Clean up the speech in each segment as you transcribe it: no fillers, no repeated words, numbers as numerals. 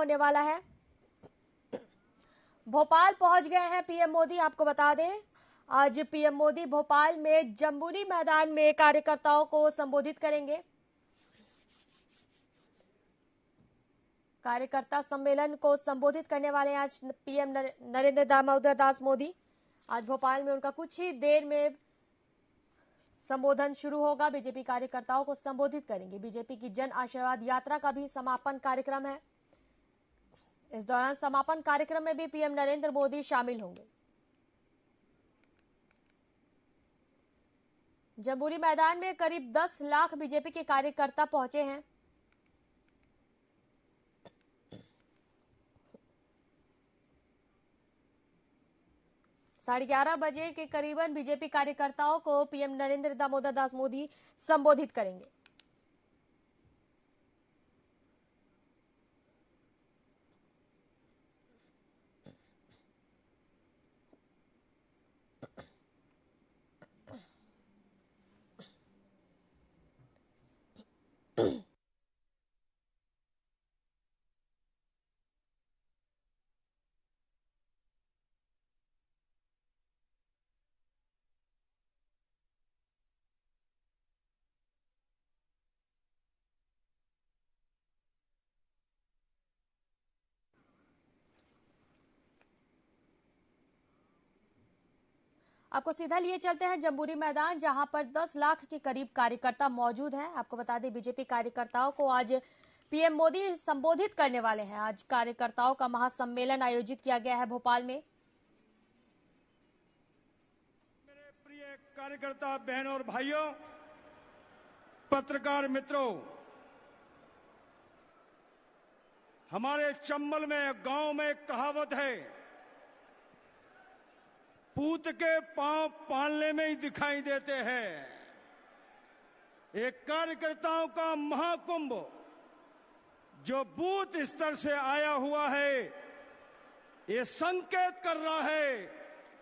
होने वाला है। भोपाल पहुंच गए हैं पीएम मोदी। आपको बता दें, आज पीएम मोदी भोपाल में जम्बूरी मैदान में कार्यकर्ताओं को संबोधित करेंगे। कार्यकर्ता सम्मेलन को संबोधित करने वाले हैं आज पीएम नरेंद्र दामोदर दास मोदी। आज भोपाल में उनका कुछ ही देर में संबोधन शुरू होगा। बीजेपी कार्यकर्ताओं को संबोधित करेंगे। बीजेपी की जन आशीर्वाद यात्रा का भी समापन कार्यक्रम है। इस दौरान समापन कार्यक्रम में भी पीएम नरेंद्र मोदी शामिल होंगे। जम्बूरी मैदान में करीब 10 लाख बीजेपी के कार्यकर्ता पहुंचे हैं। साढ़े 11 बजे के करीबन बीजेपी कार्यकर्ताओं को पीएम नरेंद्र दामोदर दास मोदी संबोधित करेंगे। आपको सीधा लिए चलते हैं जम्बूरी मैदान, जहां पर 10 लाख के करीब कार्यकर्ता मौजूद हैं। आपको बता दें, बीजेपी कार्यकर्ताओं को आज पीएम मोदी संबोधित करने वाले हैं। आज कार्यकर्ताओं का महासम्मेलन आयोजित किया गया है भोपाल में। मेरे प्रिय कार्यकर्ता बहनों और भाइयों, पत्रकार मित्रों, हमारे चंबल में गांव में एक कहावत है, पूत के पांव पालने में ही दिखाई देते हैं। एक कार्यकर्ताओं का महाकुंभ जो बूथ स्तर से आया हुआ है, ये संकेत कर रहा है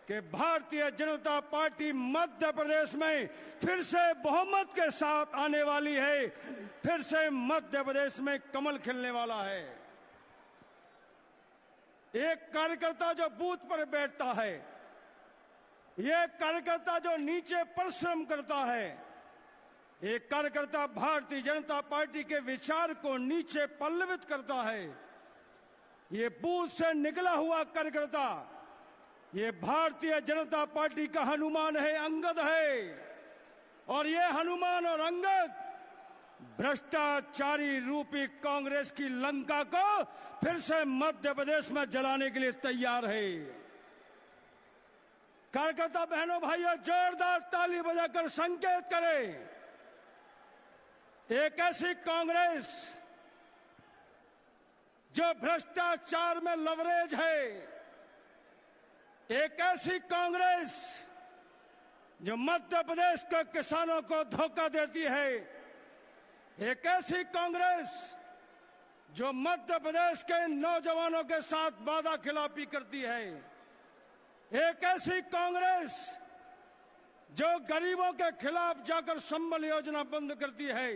कि भारतीय जनता पार्टी मध्य प्रदेश में फिर से बहुमत के साथ आने वाली है। फिर से मध्य प्रदेश में कमल खिलने वाला है। एक कार्यकर्ता जो बूथ पर बैठता है, ये कार्यकर्ता जो नीचे परिश्रम करता है, एक कार्यकर्ता भारतीय जनता पार्टी के विचार को नीचे पल्लवित करता है। ये बूथ से निकला हुआ कार्यकर्ता, ये भारतीय जनता पार्टी का हनुमान है, अंगद है। और ये हनुमान और अंगद भ्रष्टाचारी रूपी कांग्रेस की लंका को फिर से मध्य प्रदेश में जलाने के लिए तैयार है। कार्यकर्ता बहनों भाइयों, जोरदार ताली बजाकर संकेत करें। एक ऐसी कांग्रेस जो भ्रष्टाचार में लवरेज है, एक ऐसी कांग्रेस जो मध्य प्रदेश के किसानों को धोखा देती है, एक ऐसी कांग्रेस जो मध्य प्रदेश के नौजवानों के साथ वादा खिलाफी करती है, एक ऐसी कांग्रेस जो गरीबों के खिलाफ जाकर संबल योजना बंद करती है,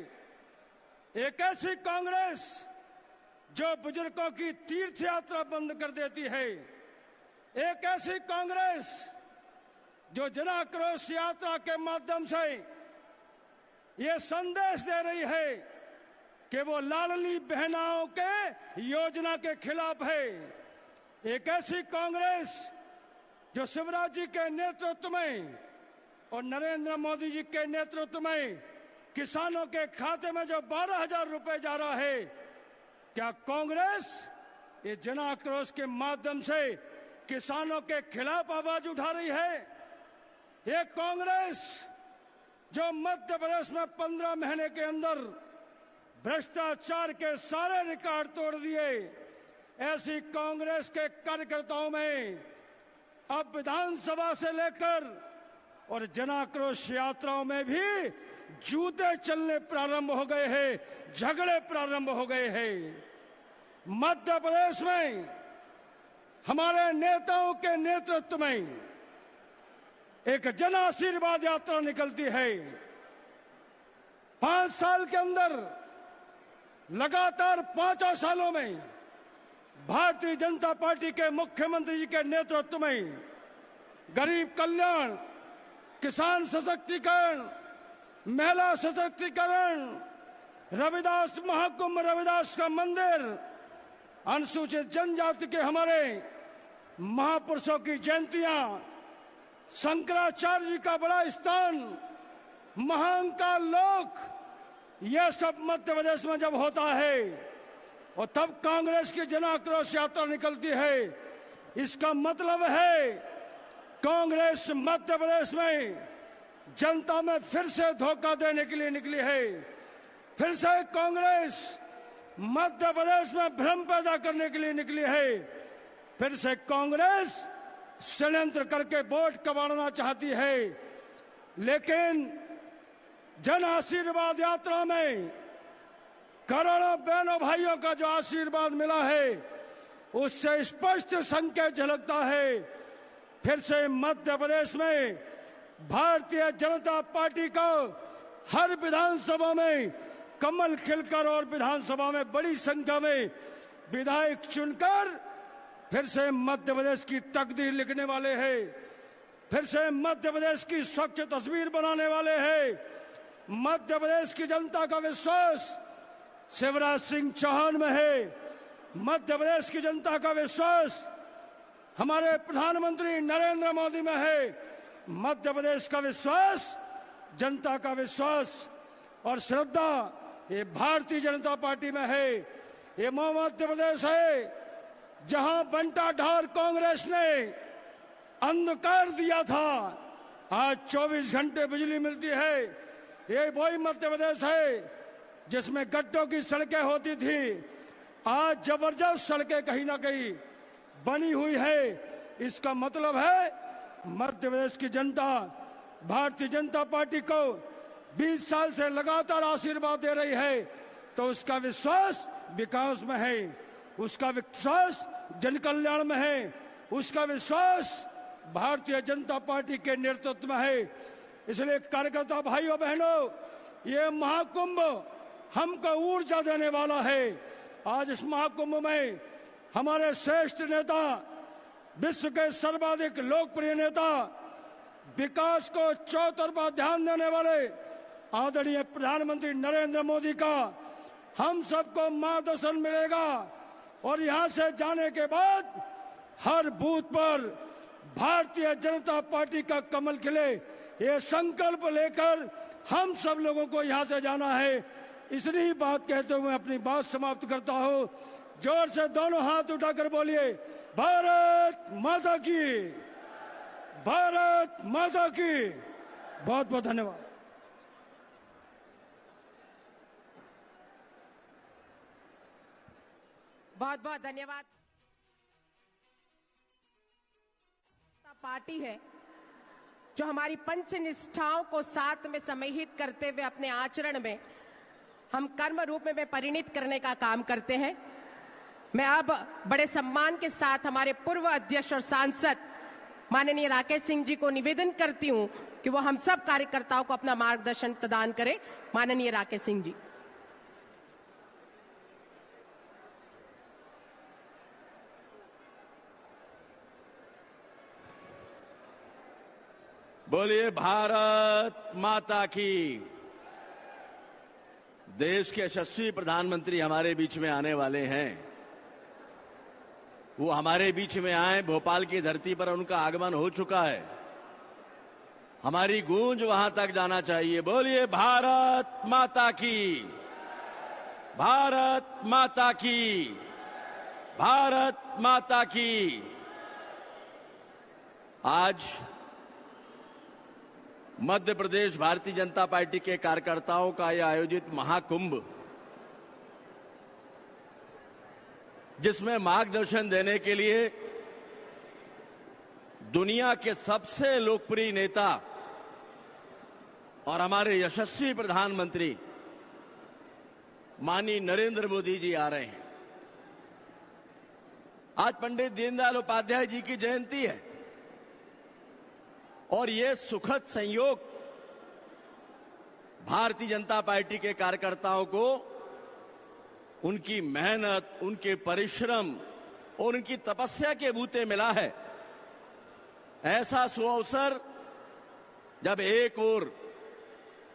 एक ऐसी कांग्रेस जो बुजुर्गों की तीर्थ यात्रा बंद कर देती है, एक ऐसी कांग्रेस जो जन आक्रोश यात्रा के माध्यम से ये संदेश दे रही है कि वो लाडली बहनाओं के योजना के खिलाफ है। एक ऐसी कांग्रेस जो शिवराज जी के नेतृत्व में और नरेंद्र मोदी जी के नेतृत्व में किसानों के खाते में जो 12,000 रुपए जा रहा है, क्या कांग्रेस ये जन आक्रोश के माध्यम से किसानों के खिलाफ आवाज उठा रही है? ये कांग्रेस जो मध्य प्रदेश में 15 महीने के अंदर भ्रष्टाचार के सारे रिकॉर्ड तोड़ दिए, ऐसी कांग्रेस के कार्यकर्ताओं में अब विधानसभा से लेकर और जन आक्रोश यात्राओं में भी जूते चलने प्रारंभ हो गए हैं, झगड़े प्रारंभ हो गए हैं। मध्य प्रदेश में हमारे नेताओं के नेतृत्व में एक जन आशीर्वाद यात्रा निकलती है। 5 साल के अंदर लगातार 5 सालों में भारतीय जनता पार्टी के मुख्यमंत्री जी के नेतृत्व में गरीब कल्याण, किसान सशक्तिकरण, महिला सशक्तिकरण, रविदास महाकुंभ, रविदास का मंदिर, अनुसूचित जनजाति के हमारे महापुरुषों की जयंतियां, शंकराचार्य जी का बड़ा स्थान, महाकाल लोक, यह सब मध्य प्रदेश में जब होता है और तब कांग्रेस की जन आक्रोश यात्रा निकलती है, इसका मतलब है कांग्रेस मध्य प्रदेश में जनता में फिर से धोखा देने के लिए निकली है। फिर से कांग्रेस मध्य प्रदेश में भ्रम पैदा करने के लिए निकली है। फिर से कांग्रेस षड्यंत्र करके वोट कबाड़ना चाहती है। लेकिन जन आशीर्वाद यात्रा में करोड़ों बहनों भाइयों का जो आशीर्वाद मिला है, उससे स्पष्ट संकेत झलकता है। फिर से मध्य प्रदेश में भारतीय जनता पार्टी को हर विधानसभा में कमल खिलकर और विधानसभा में बड़ी संख्या में विधायक चुनकर फिर से मध्य प्रदेश की तकदीर लिखने वाले हैं। फिर से मध्य प्रदेश की स्वच्छ तस्वीर बनाने वाले हैं। मध्य प्रदेश की जनता का विश्वास शिवराज सिंह चौहान में है। मध्य प्रदेश की जनता का विश्वास हमारे प्रधानमंत्री नरेंद्र मोदी में है। मध्य प्रदेश का विश्वास, जनता का विश्वास और श्रद्धा ये भारतीय जनता पार्टी में है। ये मध्य प्रदेश है जहां बंटा ढार कांग्रेस ने अंधकार दिया था, आज 24 घंटे बिजली मिलती है। ये वही मध्य प्रदेश है जिसमें गड्ढों की सड़कें होती थी, आज जबरदस्त सड़कें कहीं ना कहीं बनी हुई है। इसका मतलब है मध्य प्रदेश की जनता भारतीय जनता पार्टी को 20 साल से लगातार आशीर्वाद दे रही है, तो उसका विश्वास विकास में है, उसका विश्वास जन कल्याण में है, उसका विश्वास भारतीय जनता पार्टी के नेतृत्व में है। इसलिए कार्यकर्ता भाइयों बहनों, ये महाकुंभ हमको ऊर्जा देने वाला है। आज इस महाकुंभ में हमारे श्रेष्ठ नेता, विश्व के सर्वाधिक लोकप्रिय नेता, विकास को चौतरफा ध्यान देने वाले आदरणीय प्रधानमंत्री नरेंद्र मोदी का हम सबको मार्गदर्शन मिलेगा। और यहां से जाने के बाद हर बूथ पर भारतीय जनता पार्टी का कमल खिले, ये संकल्प लेकर हम सब लोगों को यहां से जाना है। इतनी बात कहते हुए अपनी बात समाप्त करता हूं। जोर से दोनों हाथ उठाकर बोलिए, भारत माता की, भारत माता की। बहुत बहुत धन्यवाद। बहुत बहुत धन्यवाद। पार्टी है जो हमारी पंच निष्ठाओं को साथ में समाहित करते हुए अपने आचरण में हम कर्म रूप में परिणित करने का काम करते हैं। मैं अब बड़े सम्मान के साथ हमारे पूर्व अध्यक्ष और सांसद माननीय राकेश सिंह जी को निवेदन करती हूं कि वो हम सब कार्यकर्ताओं को अपना मार्गदर्शन प्रदान करें। माननीय राकेश सिंह जी। बोलिए भारत माता की। देश के यशस्वी प्रधानमंत्री हमारे बीच में आने वाले हैं। वो हमारे बीच में आए, भोपाल की धरती पर उनका आगमन हो चुका है। हमारी गूंज वहां तक जाना चाहिए। बोलिए भारत माता की, भारत माता की, भारत माता की। आज मध्य प्रदेश भारतीय जनता पार्टी के कार्यकर्ताओं का यह आयोजित महाकुंभ, जिसमें मार्गदर्शन देने के लिए दुनिया के सबसे लोकप्रिय नेता और हमारे यशस्वी प्रधानमंत्री माननीय नरेंद्र मोदी जी आ रहे हैं। आज पंडित दीनदयाल उपाध्याय जी की जयंती है और ये सुखद संयोग भारतीय जनता पार्टी के कार्यकर्ताओं को उनकी मेहनत, उनके परिश्रम और उनकी तपस्या के बूते मिला है। ऐसा सुअवसर जब एक ओर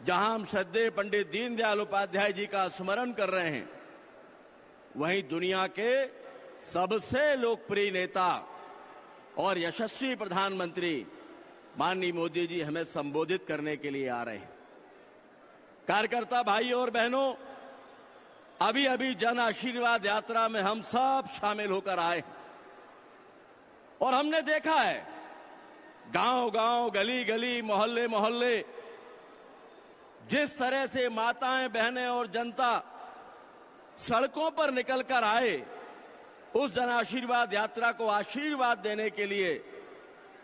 जहां हम श्रद्धेय पंडित दीनदयाल उपाध्याय जी का स्मरण कर रहे हैं, वहीं दुनिया के सबसे लोकप्रिय नेता और यशस्वी प्रधानमंत्री माननीय मोदी जी हमें संबोधित करने के लिए आ रहे हैं। कार्यकर्ता भाई और बहनों, अभी अभी जन आशीर्वाद यात्रा में हम सब शामिल होकर आए और हमने देखा है गांव गांव, गली गली, मोहल्ले मोहल्ले जिस तरह से माताएं, बहनें और जनता सड़कों पर निकलकर आए उस जन आशीर्वाद यात्रा को आशीर्वाद देने के लिए,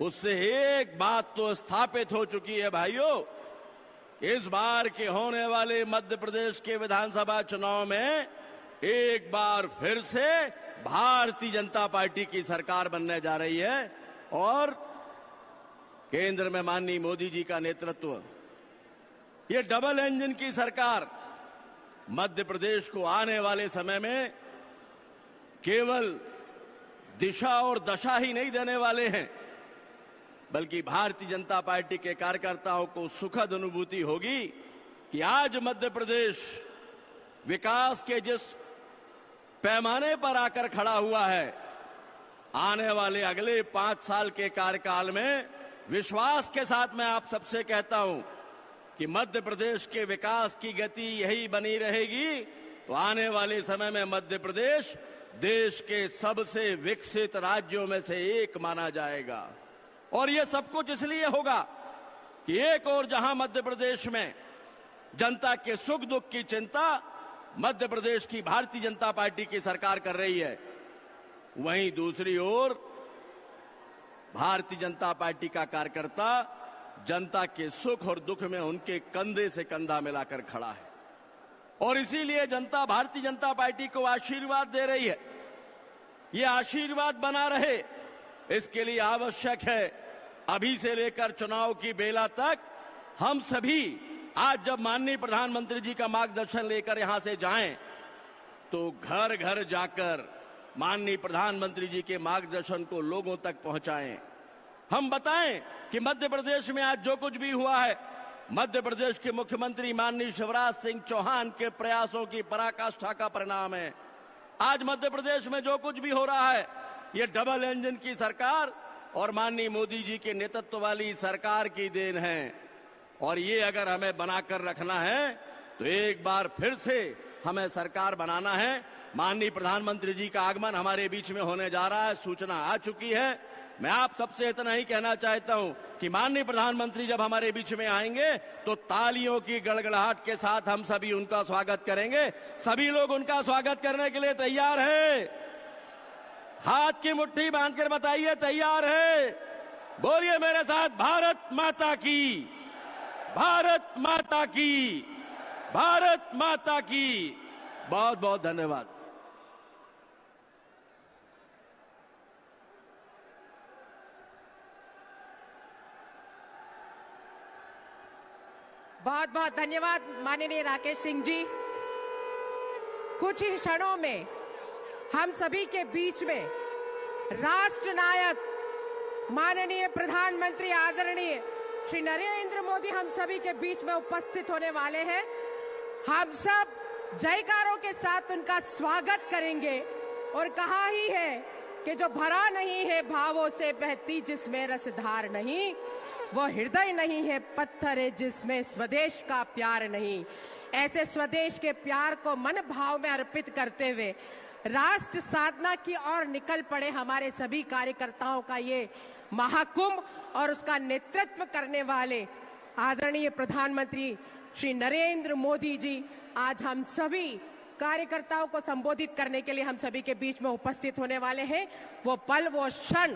उससे एक बात तो स्थापित हो चुकी है भाइयों, इस बार के होने वाले मध्य प्रदेश के विधानसभा चुनाव में एक बार फिर से भारतीय जनता पार्टी की सरकार बनने जा रही है और केंद्र में माननीय मोदी जी का नेतृत्व, ये डबल इंजन की सरकार मध्य प्रदेश को आने वाले समय में केवल दिशा और दशा ही नहीं देने वाले हैं, बल्कि भारतीय जनता पार्टी के कार्यकर्ताओं को सुखद अनुभूति होगी कि आज मध्य प्रदेश विकास के जिस पैमाने पर आकर खड़ा हुआ है, आने वाले अगले 5 साल के कार्यकाल में विश्वास के साथ मैं आप सबसे कहता हूं कि मध्य प्रदेश के विकास की गति यही बनी रहेगी तो आने वाले समय में मध्य प्रदेश देश के सबसे विकसित राज्यों में से एक माना जाएगा। और ये सब कुछ इसलिए होगा कि एक और जहां मध्य प्रदेश में जनता के सुख दुख की चिंता मध्य प्रदेश की भारतीय जनता पार्टी की सरकार कर रही है, वहीं दूसरी ओर भारतीय जनता पार्टी का कार्यकर्ता जनता के सुख और दुख में उनके कंधे से कंधा मिलाकर खड़ा है और इसीलिए जनता भारतीय जनता पार्टी को आशीर्वाद दे रही है। ये आशीर्वाद बना रहे, इसके लिए आवश्यक है अभी से लेकर चुनाव की बेला तक हम सभी आज जब माननीय प्रधानमंत्री जी का मार्गदर्शन लेकर यहां से जाएं तो घर घर जाकर माननीय प्रधानमंत्री जी के मार्गदर्शन को लोगों तक पहुंचाएं। हम बताएं कि मध्य प्रदेश में आज जो कुछ भी हुआ है, मध्य प्रदेश के मुख्यमंत्री माननीय शिवराज सिंह चौहान के प्रयासों की पराकाष्ठा का परिणाम है। आज मध्य प्रदेश में जो कुछ भी हो रहा है, ये डबल इंजन की सरकार और माननीय मोदी जी के नेतृत्व वाली सरकार की देन है और ये अगर हमें बनाकर रखना है तो एक बार फिर से हमें सरकार बनाना है। माननीय प्रधानमंत्री जी का आगमन हमारे बीच में होने जा रहा है, सूचना आ चुकी है। मैं आप सबसे इतना ही कहना चाहता हूं कि माननीय प्रधानमंत्री जब हमारे बीच में आएंगे तो तालियों की गड़गड़ाहट के साथ हम सभी उनका स्वागत करेंगे। सभी लोग उनका स्वागत करने के लिए तैयार है? हाथ की मुट्ठी बांधकर बताइए तैयार है? बोलिए मेरे साथ, भारत माता की, भारत माता की, भारत माता की। बहुत बहुत धन्यवाद। बहुत बहुत धन्यवाद माननीय राकेश सिंह जी। कुछ ही क्षणों में हम सभी के बीच में राष्ट्र नायक माननीय प्रधानमंत्री आदरणीय श्री नरेंद्र मोदी हम सभी के बीच में उपस्थित होने वाले हैं। हम सब जयकारों के साथ उनका स्वागत करेंगे और कहा ही है कि जो भरा नहीं है भावों से बहती जिसमें रसधार नहीं, वो हृदय नहीं है पत्थर है जिसमें स्वदेश का प्यार नहीं। ऐसे स्वदेश के प्यार को मन भाव में अर्पित करते हुए राष्ट्र साधना की ओर निकल पड़े हमारे सभी कार्यकर्ताओं का ये महाकुंभ और उसका नेतृत्व करने वाले आदरणीय प्रधानमंत्री श्री नरेंद्र मोदी जी आज हम सभी कार्यकर्ताओं को संबोधित करने के लिए हम सभी के बीच में उपस्थित होने वाले हैं। वो पल, वो क्षण,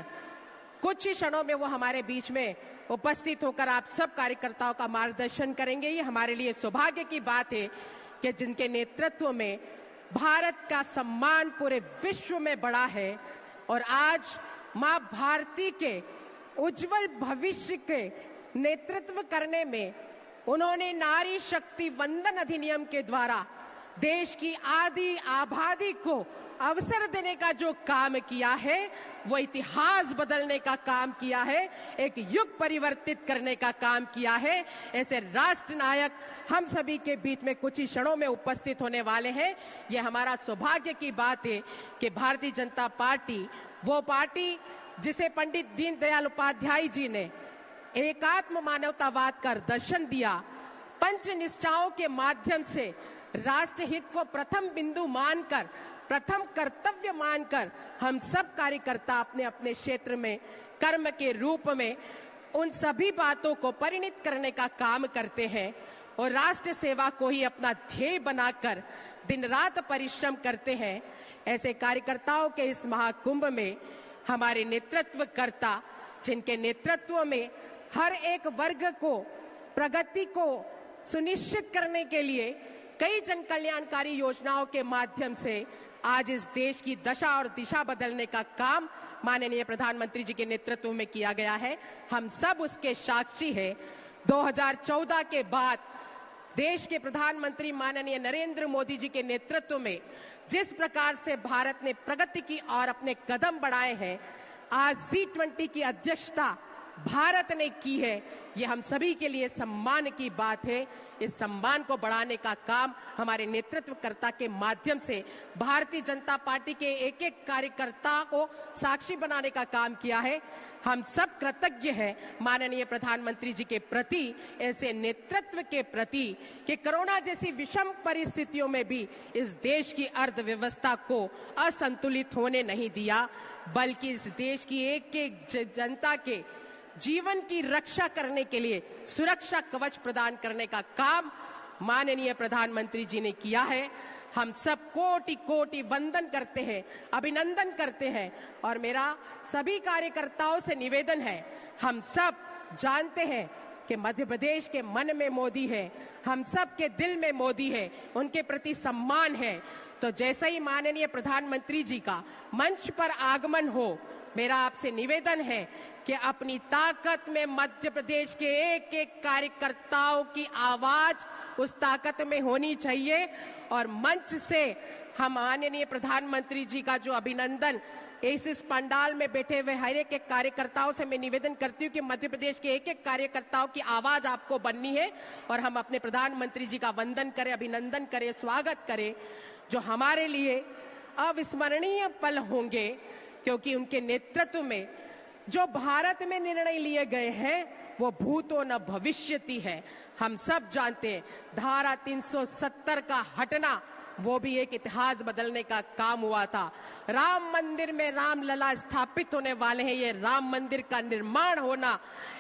कुछ ही क्षणों में वो हमारे बीच में उपस्थित होकर आप सब कार्यकर्ताओं का मार्गदर्शन करेंगे। ये हमारे लिए सौभाग्य की बात है कि जिनके नेतृत्व में भारत का सम्मान पूरे विश्व में बढ़ा है और आज मां भारती के उज्जवल भविष्य के नेतृत्व करने में उन्होंने नारी शक्ति वंदन अधिनियम के द्वारा देश की आदि आबादी को अवसर देने का जो काम किया है वो इतिहास बदलने का काम किया है, एक युग परिवर्तित करने का काम किया है। ऐसे राष्ट्र नायक हम सभी के बीच में कुछ ही क्षणों में उपस्थित होने वाले हैं। ये हमारा सौभाग्य की बात है कि भारतीय जनता पार्टी, वो पार्टी जिसे पंडित दीनदयाल उपाध्याय जी ने एकात्म मानवतावाद का दर्शन दिया, पंच निष्ठाओं के माध्यम से राष्ट्र हित को प्रथम बिंदु मानकर, प्रथम कर्तव्य मानकर हम सब कार्यकर्ता अपने अपने क्षेत्र में कर्म के रूप में उन सभी बातों को परिणित करने का काम करते हैं और राष्ट्र सेवा को ही अपना ध्येय बनाकर दिन रात परिश्रम करते हैं। ऐसे कार्यकर्ताओं के इस महाकुंभ में हमारे नेतृत्वकर्ता, जिनके नेतृत्व में हर एक वर्ग को प्रगति को सुनिश्चित करने के लिए कई जन कल्याणकारी योजनाओं के माध्यम से आज इस देश की दशा और दिशा बदलने का काम माननीय प्रधानमंत्री जी के नेतृत्व में किया गया है। हम सब उसके साक्षी हैं। 2014 के बाद देश के प्रधानमंत्री माननीय नरेंद्र मोदी जी के नेतृत्व में जिस प्रकार से भारत ने प्रगति की और अपने कदम बढ़ाए हैं, आज G20 की अध्यक्षता भारत ने की है, ये हम सभी के लिए सम्मान की बात है। इस सम्मान को बढ़ाने का काम हमारे नेतृत्वकर्ता के माध्यम से भारतीय जनता पार्टी के एक एक कार्यकर्ता को साक्षी बनाने का काम किया है। हम सब कृतज्ञ हैं माननीय प्रधानमंत्री जी के प्रति, ऐसे नेतृत्व के प्रति कि कोरोना जैसी विषम परिस्थितियों में भी इस देश की अर्थव्यवस्था को असंतुलित होने नहीं दिया, बल्कि इस देश की एक एक जनता के जीवन की रक्षा करने के लिए सुरक्षा कवच प्रदान करने का काम माननीय प्रधानमंत्री जी ने किया है। हम सब कोटि कोटि वंदन करते हैं, अभिनंदन करते हैं और मेरा सभी कार्यकर्ताओं से निवेदन है, हम सब जानते हैं कि मध्य प्रदेश के मन में मोदी है, हम सब के दिल में मोदी है, उनके प्रति सम्मान है। तो जैसे ही माननीय प्रधानमंत्री जी का मंच पर आगमन हो, मेरा आपसे निवेदन है कि अपनी ताकत में मध्य प्रदेश के एक एक कार्यकर्ताओं की आवाज उस ताकत में होनी चाहिए और मंच से हम माननीय प्रधानमंत्री जी का जो अभिनंदन इस पंडाल में बैठे हुए हर एक कार्यकर्ताओं से मैं निवेदन करती हूँ कि मध्य प्रदेश के एक एक कार्यकर्ताओं की आवाज आपको बननी है और हम अपने प्रधानमंत्री जी का वंदन करें, अभिनंदन करें, स्वागत करें, जो हमारे लिए अविस्मरणीय पल होंगे, क्योंकि उनके नेतृत्व में जो भारत में निर्णय लिए गए हैं वो भूतो न भविष्यति है। हम सब जानते हैं धारा 370 का हटना वो भी एक इतिहास बदलने का काम हुआ था। राम मंदिर में रामलला स्थापित होने वाले हैं, ये राम मंदिर का निर्माण होना,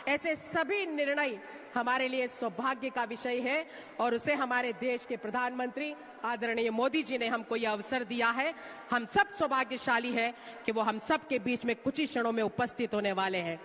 ऐसे सभी निर्णय हमारे लिए सौभाग्य का विषय है और उसे हमारे देश के प्रधानमंत्री आदरणीय मोदी जी ने हमको यह अवसर दिया है। हम सब सौभाग्यशाली है कि वो हम सब के बीच में कुछ ही क्षणों में उपस्थित होने वाले हैं।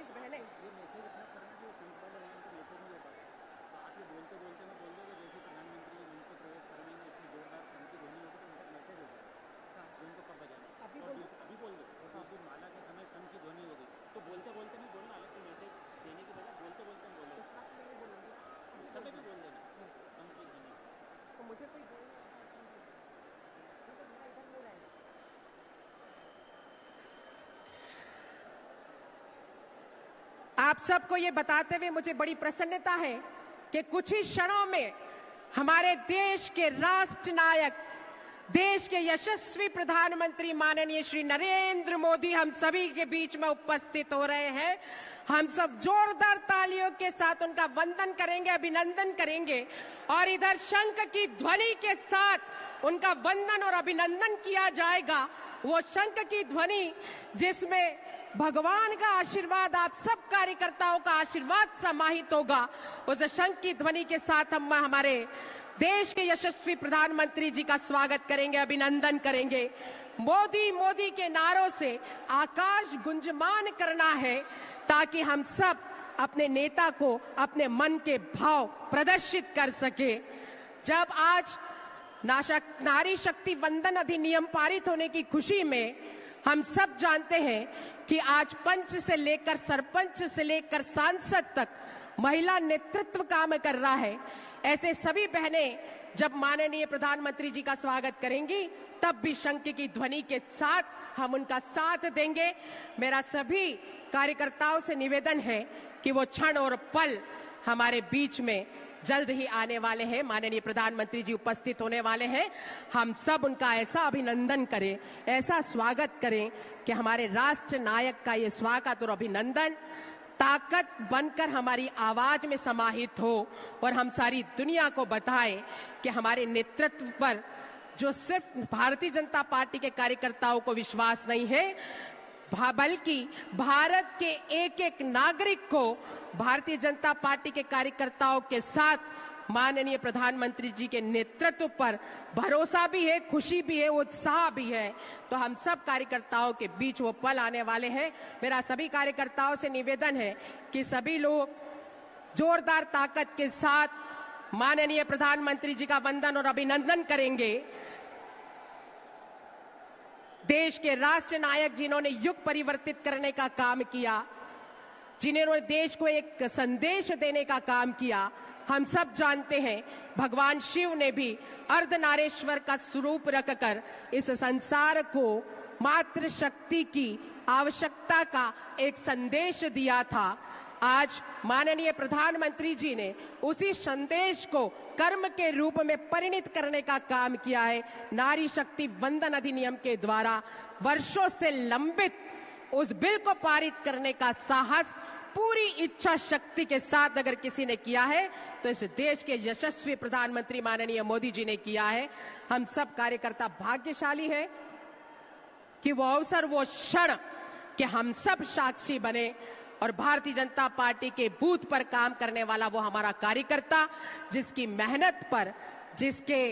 बहनें ये मैसेज अपना करेंगे, वो संकल्प लगाएंगे तो मैसेज नहीं होता। तो आप ये बोलते बोलते ना बोल दोगे जैसे प्रधानमंत्री के मंच पर प्रवेश करने में इतनी जोरदार संधि ध्वनि होगी तो उनका मैसेज होगा। हाँ, उनको कब बजाना अभी बोल दो। और दूसरी माला के समय संघ की ध्वनि होगी तो बोलते बोलते नहीं बोलना, अलग से मैसेज देने की बजाय बोलते बोलते बोलो। इस बात में नहीं बोलूँगी, समय भी बोल देना कम की ध्वनि। तो मुझे कोई आप सबको ये बताते हुए मुझे बड़ी प्रसन्नता है कि कुछ ही क्षणों में हमारे देश के राष्ट्र नायक, देश के यशस्वी प्रधानमंत्री माननीय श्री नरेंद्र मोदी हम सभी के बीच में उपस्थित हो रहे हैं। हम सब जोरदार तालियों के साथ उनका वंदन करेंगे, अभिनंदन करेंगे और इधर शंख की ध्वनि के साथ उनका वंदन और अभिनंदन किया जाएगा। वो शंख की ध्वनि जिसमें भगवान का आशीर्वाद, आप सब कार्यकर्ताओं का आशीर्वाद समाहित होगा, उस शंख की ध्वनि के साथ हम हमारे देश के यशस्वी प्रधानमंत्री जी का स्वागत करेंगे, अभिनंदन करेंगे। मोदी मोदी के नारों से आकाश गुंजमान करना है ताकि हम सब अपने नेता को अपने मन के भाव प्रदर्शित कर सके। जब आज नारी शक्ति वंदन अधिनियम पारित होने की खुशी में हम सब जानते हैं कि आज पंच से लेकर सरपंच से लेकर सांसद तक महिला नेतृत्व काम कर रहा है। ऐसे सभी बहनें जब माननीय प्रधानमंत्री जी का स्वागत करेंगी तब भी शंख की ध्वनि के साथ हम उनका साथ देंगे। मेरा सभी कार्यकर्ताओं से निवेदन है कि वो क्षण और पल हमारे बीच में जल्द ही आने वाले हैं। माननीय प्रधानमंत्री जी उपस्थित होने वाले हैं। हम सब उनका ऐसा अभिनंदन करें, ऐसा स्वागत करें कि हमारे राष्ट्र नायक का ये स्वागत और अभिनंदन ताकत बनकर हमारी आवाज में समाहित हो और हम सारी दुनिया को बताएं कि हमारे नेतृत्व पर जो सिर्फ भारतीय जनता पार्टी के कार्यकर्ताओं को विश्वास नहीं है, बल्कि भारत के एक एक नागरिक को भारतीय जनता पार्टी के कार्यकर्ताओं के साथ माननीय प्रधानमंत्री जी के नेतृत्व पर भरोसा भी है, खुशी भी है, उत्साह भी है। तो हम सब कार्यकर्ताओं के बीच वो पल आने वाले हैं। मेरा सभी कार्यकर्ताओं से निवेदन है कि सभी लोग जोरदार ताकत के साथ माननीय प्रधानमंत्री जी का वंदन और अभिनंदन करेंगे। देश के राष्ट्र नायक जिन्होंने युग परिवर्तित करने का काम किया, जिन्होंने देश को एक संदेश देने का काम किया, हम सब जानते हैं भगवान शिव ने भी अर्धनारेश्वर का स्वरूप रखकर इस संसार को मातृ शक्ति की आवश्यकता का एक संदेश दिया था। आज माननीय प्रधानमंत्री जी ने उसी संदेश को कर्म के रूप में परिणित करने का काम किया है। नारी शक्ति वंदन अधिनियम के द्वारा वर्षों से लंबित उस बिल को पारित करने का साहस पूरी इच्छा शक्ति के साथ अगर किसी ने किया है तो इस देश के यशस्वी प्रधानमंत्री माननीय मोदी जी ने किया है। हम सब कार्यकर्ता भाग्यशाली है कि वो अवसर, वो क्षण कि हम सब साक्षी बने और भारतीय जनता पार्टी के बूथ पर काम करने वाला वो हमारा कार्यकर्ता, जिसकी मेहनत पर, जिसके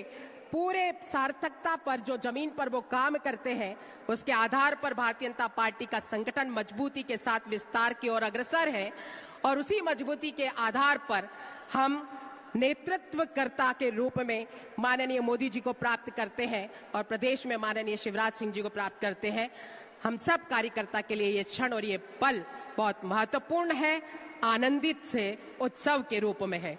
पूरे सार्थकता पर, जो जमीन पर वो काम करते हैं, उसके आधार पर भारतीय जनता पार्टी का संगठन मजबूती के साथ विस्तार की ओर अग्रसर है। और उसी मजबूती के आधार पर हम नेतृत्वकर्ता के रूप में माननीय मोदी जी को प्राप्त करते हैं और प्रदेश में माननीय शिवराज सिंह जी को प्राप्त करते हैं। हम सब कार्यकर्ता के लिए ये क्षण और ये पल बहुत महत्वपूर्ण है, आनंदित से उत्सव के रूप में है।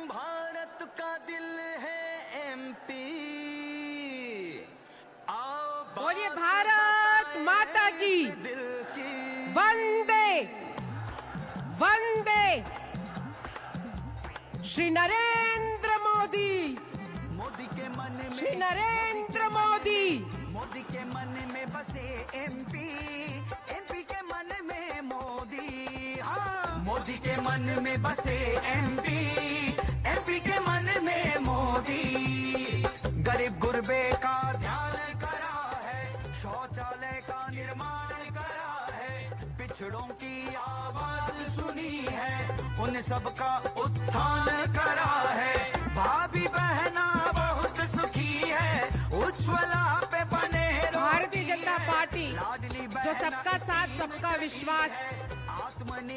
भारत का दिल है एमपी, आओ बोलिए भारत माता की दिल की। वंदे वंदे श्री नरेंद्र मोदी, मोदी के मन में, श्री नरेंद्र मोदी। मोदी के मन में बसे एमपी, एमपी के मन में मोदी। हाँ, मोदी के मन में बसे एमपी, एमपी के मन में मोदी। गरीब गुरबे का ध्यान करा है, शौचालय का निर्माण करा है, पिछड़ों की आवाज सुनी है, उन सबका उत्थान करा है। भाभी बहना बहुत सुखी है, उज्ज्वला पे बने भारतीय जनता पार्टी जो सबका साथ, सबका विश्वास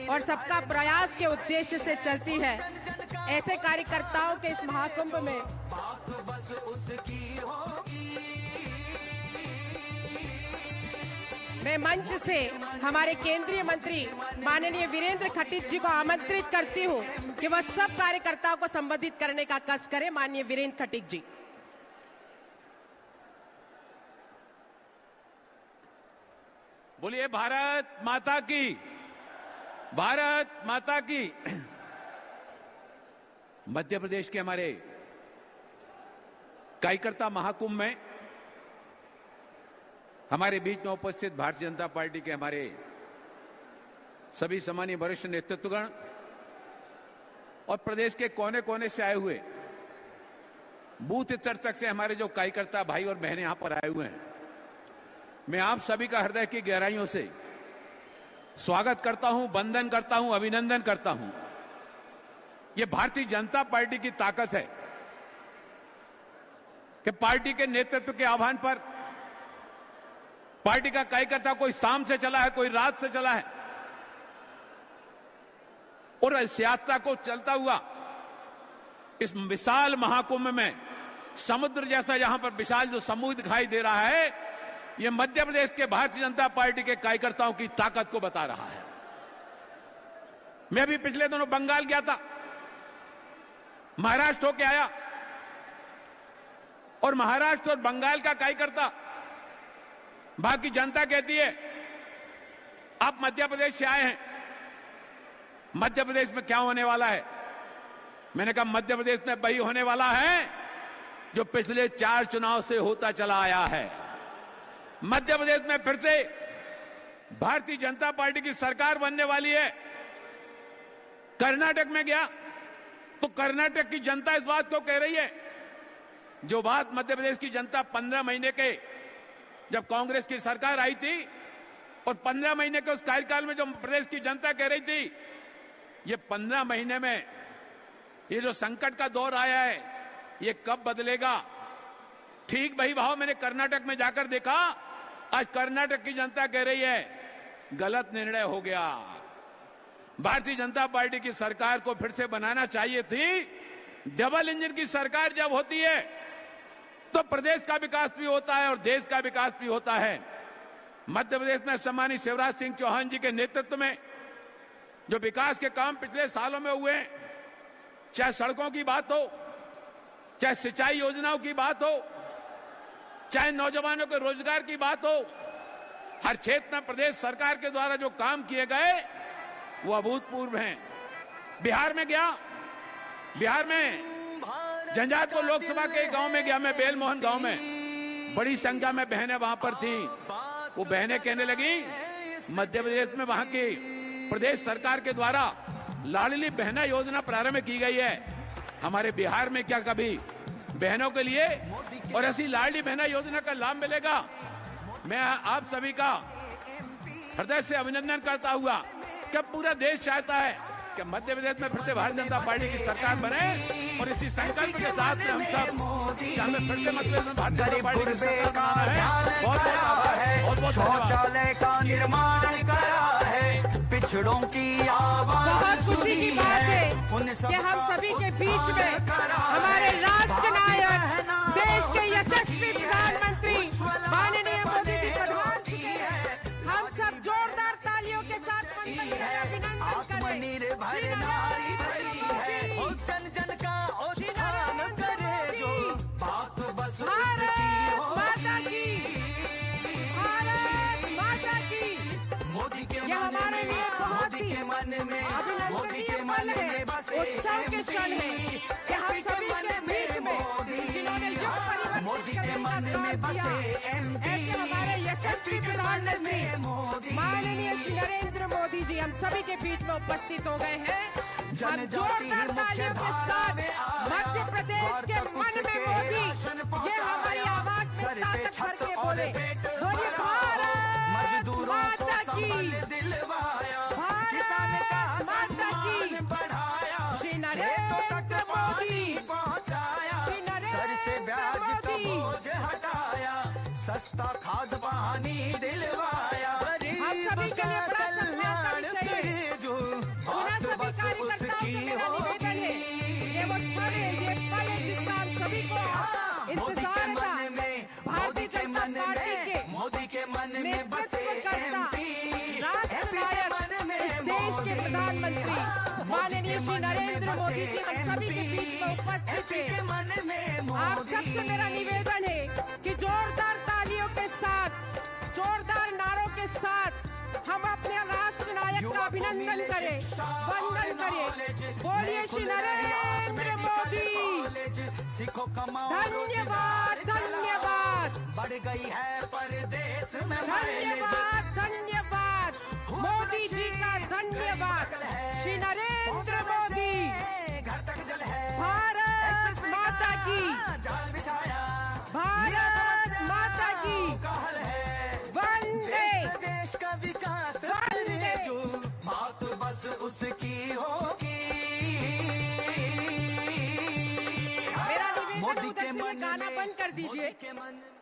और सबका प्रयास के उद्देश्य से चलती है, ऐसे कार्यकर्ताओं के इस महाकुंभ में बस उसकी होगी। मैं मंच से हमारे केंद्रीय मंत्री माननीय वीरेंद्र खटीक जी को आमंत्रित करती हूं कि वह सब कार्यकर्ताओं को संबोधित करने का कष्ट करें। माननीय वीरेंद्र खटीक जी। बोलिए भारत माता की। भारत माता की। मध्य प्रदेश के हमारे कार्यकर्ता महाकुंभ में हमारे बीच में उपस्थित भारतीय जनता पार्टी के हमारे सभी सम्मानीय वरिष्ठ नेतृत्वगण और प्रदेश के कोने कोने से आए हुए बूथ स्तर तक से हमारे जो कार्यकर्ता भाई और बहनें यहां पर आए हुए हैं, मैं आप सभी का हृदय की गहराइयों से स्वागत करता हूं, वंदन करता हूं, अभिनंदन करता हूं। यह भारतीय जनता पार्टी की ताकत है कि पार्टी के नेतृत्व के आह्वान पर पार्टी का कार्यकर्ता कोई शाम से चला है, कोई रात से चला है और इस यात्रा को चलता हुआ इस विशाल महाकुंभ में समुद्र जैसा यहां पर विशाल जो समूह दिखाई दे रहा है, यह मध्य प्रदेश के भारतीय जनता पार्टी के कार्यकर्ताओं की ताकत को बता रहा है। मैं भी पिछले दिनों बंगाल गया था, महाराष्ट्र होके आया और महाराष्ट्र और बंगाल का कार्यकर्ता वहां की जनता कहती है आप मध्य प्रदेश से आए हैं, मध्य प्रदेश में क्या होने वाला है? मैंने कहा मध्य प्रदेश में वही होने वाला है जो पिछले 4 चुनाव से होता चला आया है। मध्य प्रदेश में फिर से भारतीय जनता पार्टी की सरकार बनने वाली है। कर्नाटक में गया तो कर्नाटक की जनता इस बात को कह रही है, जो बात मध्य प्रदेश की जनता 15 महीने के जब कांग्रेस की सरकार आई थी और 15 महीने के उस कार्यकाल में जो प्रदेश की जनता कह रही थी, ये 15 महीने में ये जो संकट का दौर आया है ये कब बदलेगा? ठीक वही भाव मैंने कर्नाटक में जाकर देखा। आज कर्नाटक की जनता कह रही है गलत निर्णय हो गया, भारतीय जनता पार्टी की सरकार को फिर से बनाना चाहिए थी। डबल इंजन की सरकार जब होती है तो प्रदेश का विकास भी होता है और देश का विकास भी होता है। मध्य प्रदेश में सम्मानित शिवराज सिंह चौहान जी के नेतृत्व में जो विकास के काम पिछले सालों में हुए, चाहे सड़कों की बात हो, चाहे सिंचाई योजनाओं की बात हो, चाहे नौजवानों के रोजगार की बात हो, हर क्षेत्र में प्रदेश सरकार के द्वारा जो काम किए गए वो अभूतपूर्व हैं। बिहार में गया, बिहार में झंझारपुर लोकसभा के गांव में गया मैं, बेलमोहन गांव में बड़ी संख्या में बहनें वहां पर थी। वो बहनें कहने लगी मध्य प्रदेश में वहां की प्रदेश सरकार के द्वारा लाडली बहना योजना प्रारंभ की गई है, हमारे बिहार में क्या कभी बहनों के लिए और ऐसी लाडली बहना योजना का लाभ मिलेगा? मैं आप सभी का हृदय से अभिनंदन करता हुआ कि पूरा देश चाहता है कि मध्य प्रदेश में फिर से भारतीय जनता पार्टी की सरकार बने और इसी संकल्प के साथ में हम सब हमें फिर से मध्य प्रदेश में भारतीय जनता पार्टी की सरकार बनाना है। बहुत बहुत आभार है, बहुत बहुत शौचालय का निर्माण करा है, पिछड़ों की आवाज। बहुत खुशी की बात है कि हम सभी के बीच में हमारे राष्ट्र नायक, देश के यशस्वी प्रधानमंत्री माननीय मोदी जी प्रधान जी हैं। हम सब जोरदार तालियों के साथ अभिनंदन आत्मनिर्भर नारी भरी है, जन जन का उत्थान करे जो बात बस उसकी होगी। भारत माता की। मोदी के यह हमारे लिए बहुत ही अभिनंदनीय पल है, उत्सव के क्षण है कि हम सभी के बीच में जिन्होंने युग परिवर्तन करने का काम किया, ऐसे हमारे यशस्वी प्रधानमंत्री माननीय श्री नरेंद्र मोदी जी हम सभी के बीच में उपस्थित हो गए हैं। हम जोरदार तालियों के साथ मध्य प्रदेश के मन में मोदी, ये हमारी आवाज से ताकत करके बोले, बोलिए भारत माता की, भारत माता की। श्री नरेंद्र मोदी, श्री नरेंद्र मोदी, हटाया सस्ता खाद पानी दिलवाया, हम सभी के लिए बड़ा सम्मान का विषय है। पुनः सभी कार्यकर्ताओं से मेरा निवेदन है, ये वो पल है, ये पल है जिसका हम सभी को इंतजार था। भारतीय जनता पार्टी के नेतृत्व करता राष्ट्र नायक, इस देश के प्रधानमंत्री माननीय श्री नरेंद्र मोदी जी हम सभी के बीच में उपस्थित है। आप सबसे मेरा निवेदन है कि जोरदार तालियों के साथ, जोरदार नारों के साथ हम अपने राष्ट्र नायक का अभिनंदन करें, वंदन करें। बोलिए श्री नरेंद्र मोदी। सीखो कमाओ, धन्यवाद, धन्यवाद, बढ़ गई है परदेश में धन्यवाद, धन्यवाद मोदी जी का धन्यवाद। श्री नरेंद्र मोदी। घर तक जल है, भारत माता की, जाल बिछाया, भारत माता की, कहल है वंदे, देश का विकास वंदे। जो बात बस उसकी होगी। मेरा निवेदन मोदी उधर के से मन गाना में, बंद कर दीजिए। मोदी के मन में।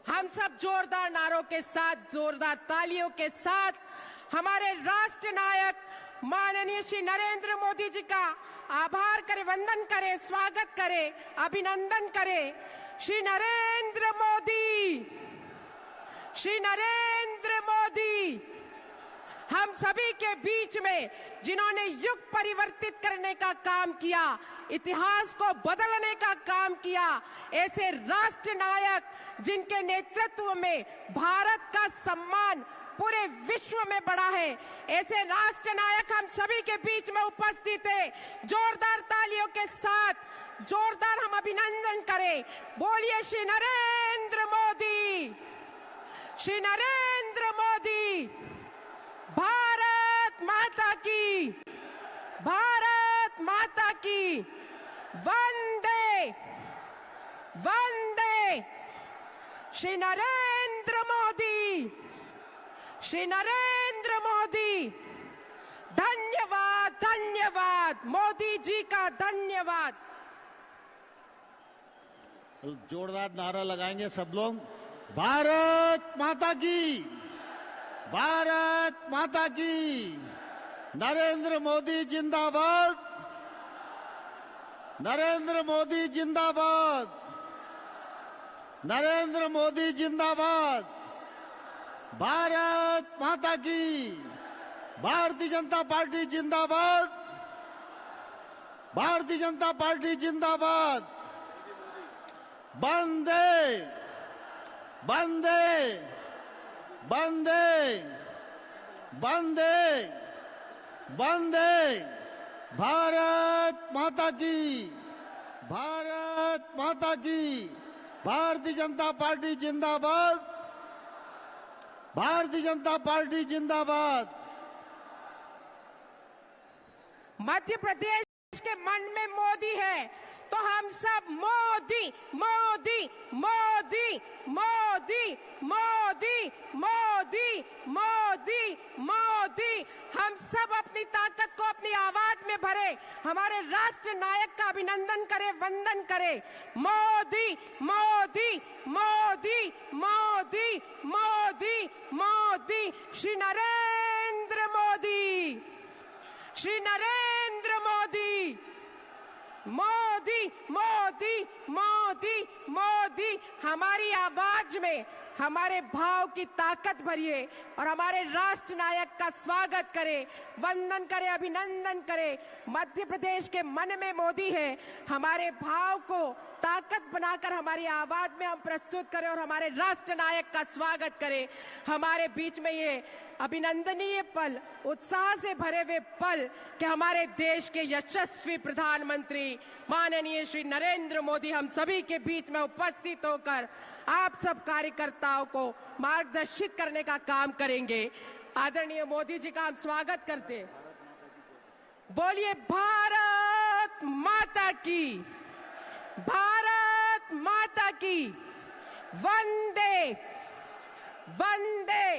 हम सब जोरदार नारों के साथ, जोरदार तालियों के साथ हमारे राष्ट्र नायक माननीय श्री नरेंद्र मोदी जी का आभार करें, वंदन करें, स्वागत करें, अभिनंदन करें। श्री नरेंद्र मोदी, श्री नरेंद्र मोदी हम सभी के बीच में जिन्होंने युग परिवर्तित करने का काम किया, इतिहास को बदलने का काम किया, ऐसे राष्ट्र नायक जिनके नेतृत्व में भारत का सम्मान पूरे विश्व में बढ़ा है, ऐसे राष्ट्र नायक हम सभी के बीच में उपस्थित है। जोरदार तालियों के साथ जोरदार हम अभिनंदन करें। बोलिए श्री नरेंद्र मोदी, श्री नरेंद्र मोदी। भारत माता की, भारत माता की, वंदे, वंदे। श्री नरेंद्र मोदी, श्री नरेंद्र मोदी। धन्यवाद, धन्यवाद मोदी जी का धन्यवाद। जोरदार नारा लगाएंगे सब लोग। भारत माता की, भारत माता की। नरेंद्र मोदी जिंदाबाद, नरेंद्र मोदी जिंदाबाद, नरेंद्र मोदी जिंदाबाद। भारत माता की, भारतीय जनता पार्टी जिंदाबाद, भारतीय जनता पार्टी जिंदाबाद। वंदे, वंदे, वंदे, वंदे, वंदे। भारत माता की, भारत माता की। भारतीय जनता पार्टी जिंदाबाद, भारतीय जनता पार्टी जिंदाबाद। मध्य प्रदेश के मन में मोदी है तो हम सब मोदी, मोदी, मोदी, मोदी, मोदी, मोदी, मोदी, मोदी। हम सब अपनी ताकत को अपनी आवाज में भरे, हमारे राष्ट्र नायक का अभिनंदन करें, वंदन करें। मोदी, मोदी, मोदी, मोदी, मोदी, मोदी। श्री नरेंद्र मोदी, श्री नरेंद्र मोदी। मोदी, मोदी, मोदी, मोदी। हमारी आवाज में हमारे भाव की ताकत भरिए और हमारे राष्ट्र नायक का स्वागत करें, वंदन करें, अभिनंदन करें। मध्य प्रदेश के मन में मोदी है, हमारे भाव को ताकत बनाकर हमारी आवाज में हम प्रस्तुत करें और हमारे राष्ट्र नायक का स्वागत करें। हमारे बीच में ये अभिनंदनीय पल, उत्साह से भरे हुए पल कि हमारे देश के यशस्वी प्रधानमंत्री माननीय श्री नरेंद्र मोदी हम सभी के बीच में उपस्थित होकर आप सब कार्यकर्ताओं को मार्गदर्शित करने का काम करेंगे। आदरणीय मोदी जी का हम स्वागत करते। बोलिए भारत माता की, भारत माता की। वंदे, वंदे।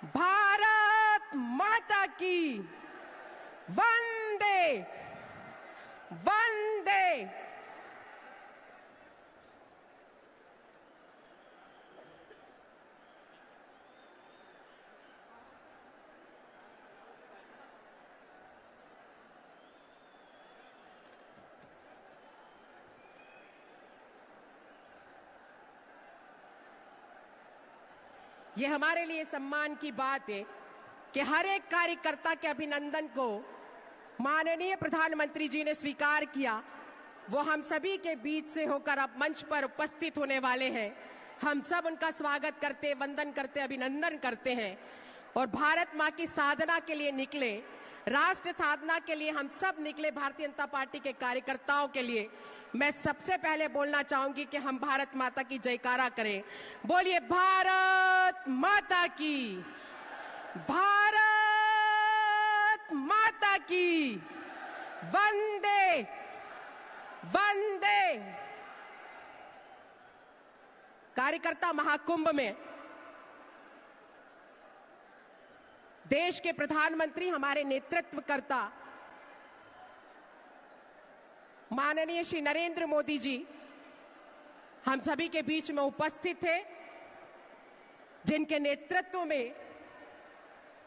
भारत माता की, वंदे, वंदे। ये हमारे लिए सम्मान की बात है कि हर एक कार्यकर्ता के अभिनंदन को माननीय प्रधानमंत्री जी ने स्वीकार किया। वो हम सभी के बीच से होकर अब मंच पर उपस्थित होने वाले हैं। हम सब उनका स्वागत करते, वंदन करते, अभिनंदन करते हैं। और भारत मां की साधना के लिए निकले, राष्ट्र साधना के लिए हम सब निकले, भारतीय जनता पार्टी के कार्यकर्ताओं के लिए मैं सबसे पहले बोलना चाहूंगी कि हम भारत माता की जयकारा करें। बोलिए भारत माता की, भारत माता की, वंदे वंदे। कार्यकर्ता महाकुंभ में देश के प्रधानमंत्री, हमारे नेतृत्वकर्ता माननीय श्री नरेंद्र मोदी जी हम सभी के बीच में उपस्थित थे, जिनके नेतृत्व में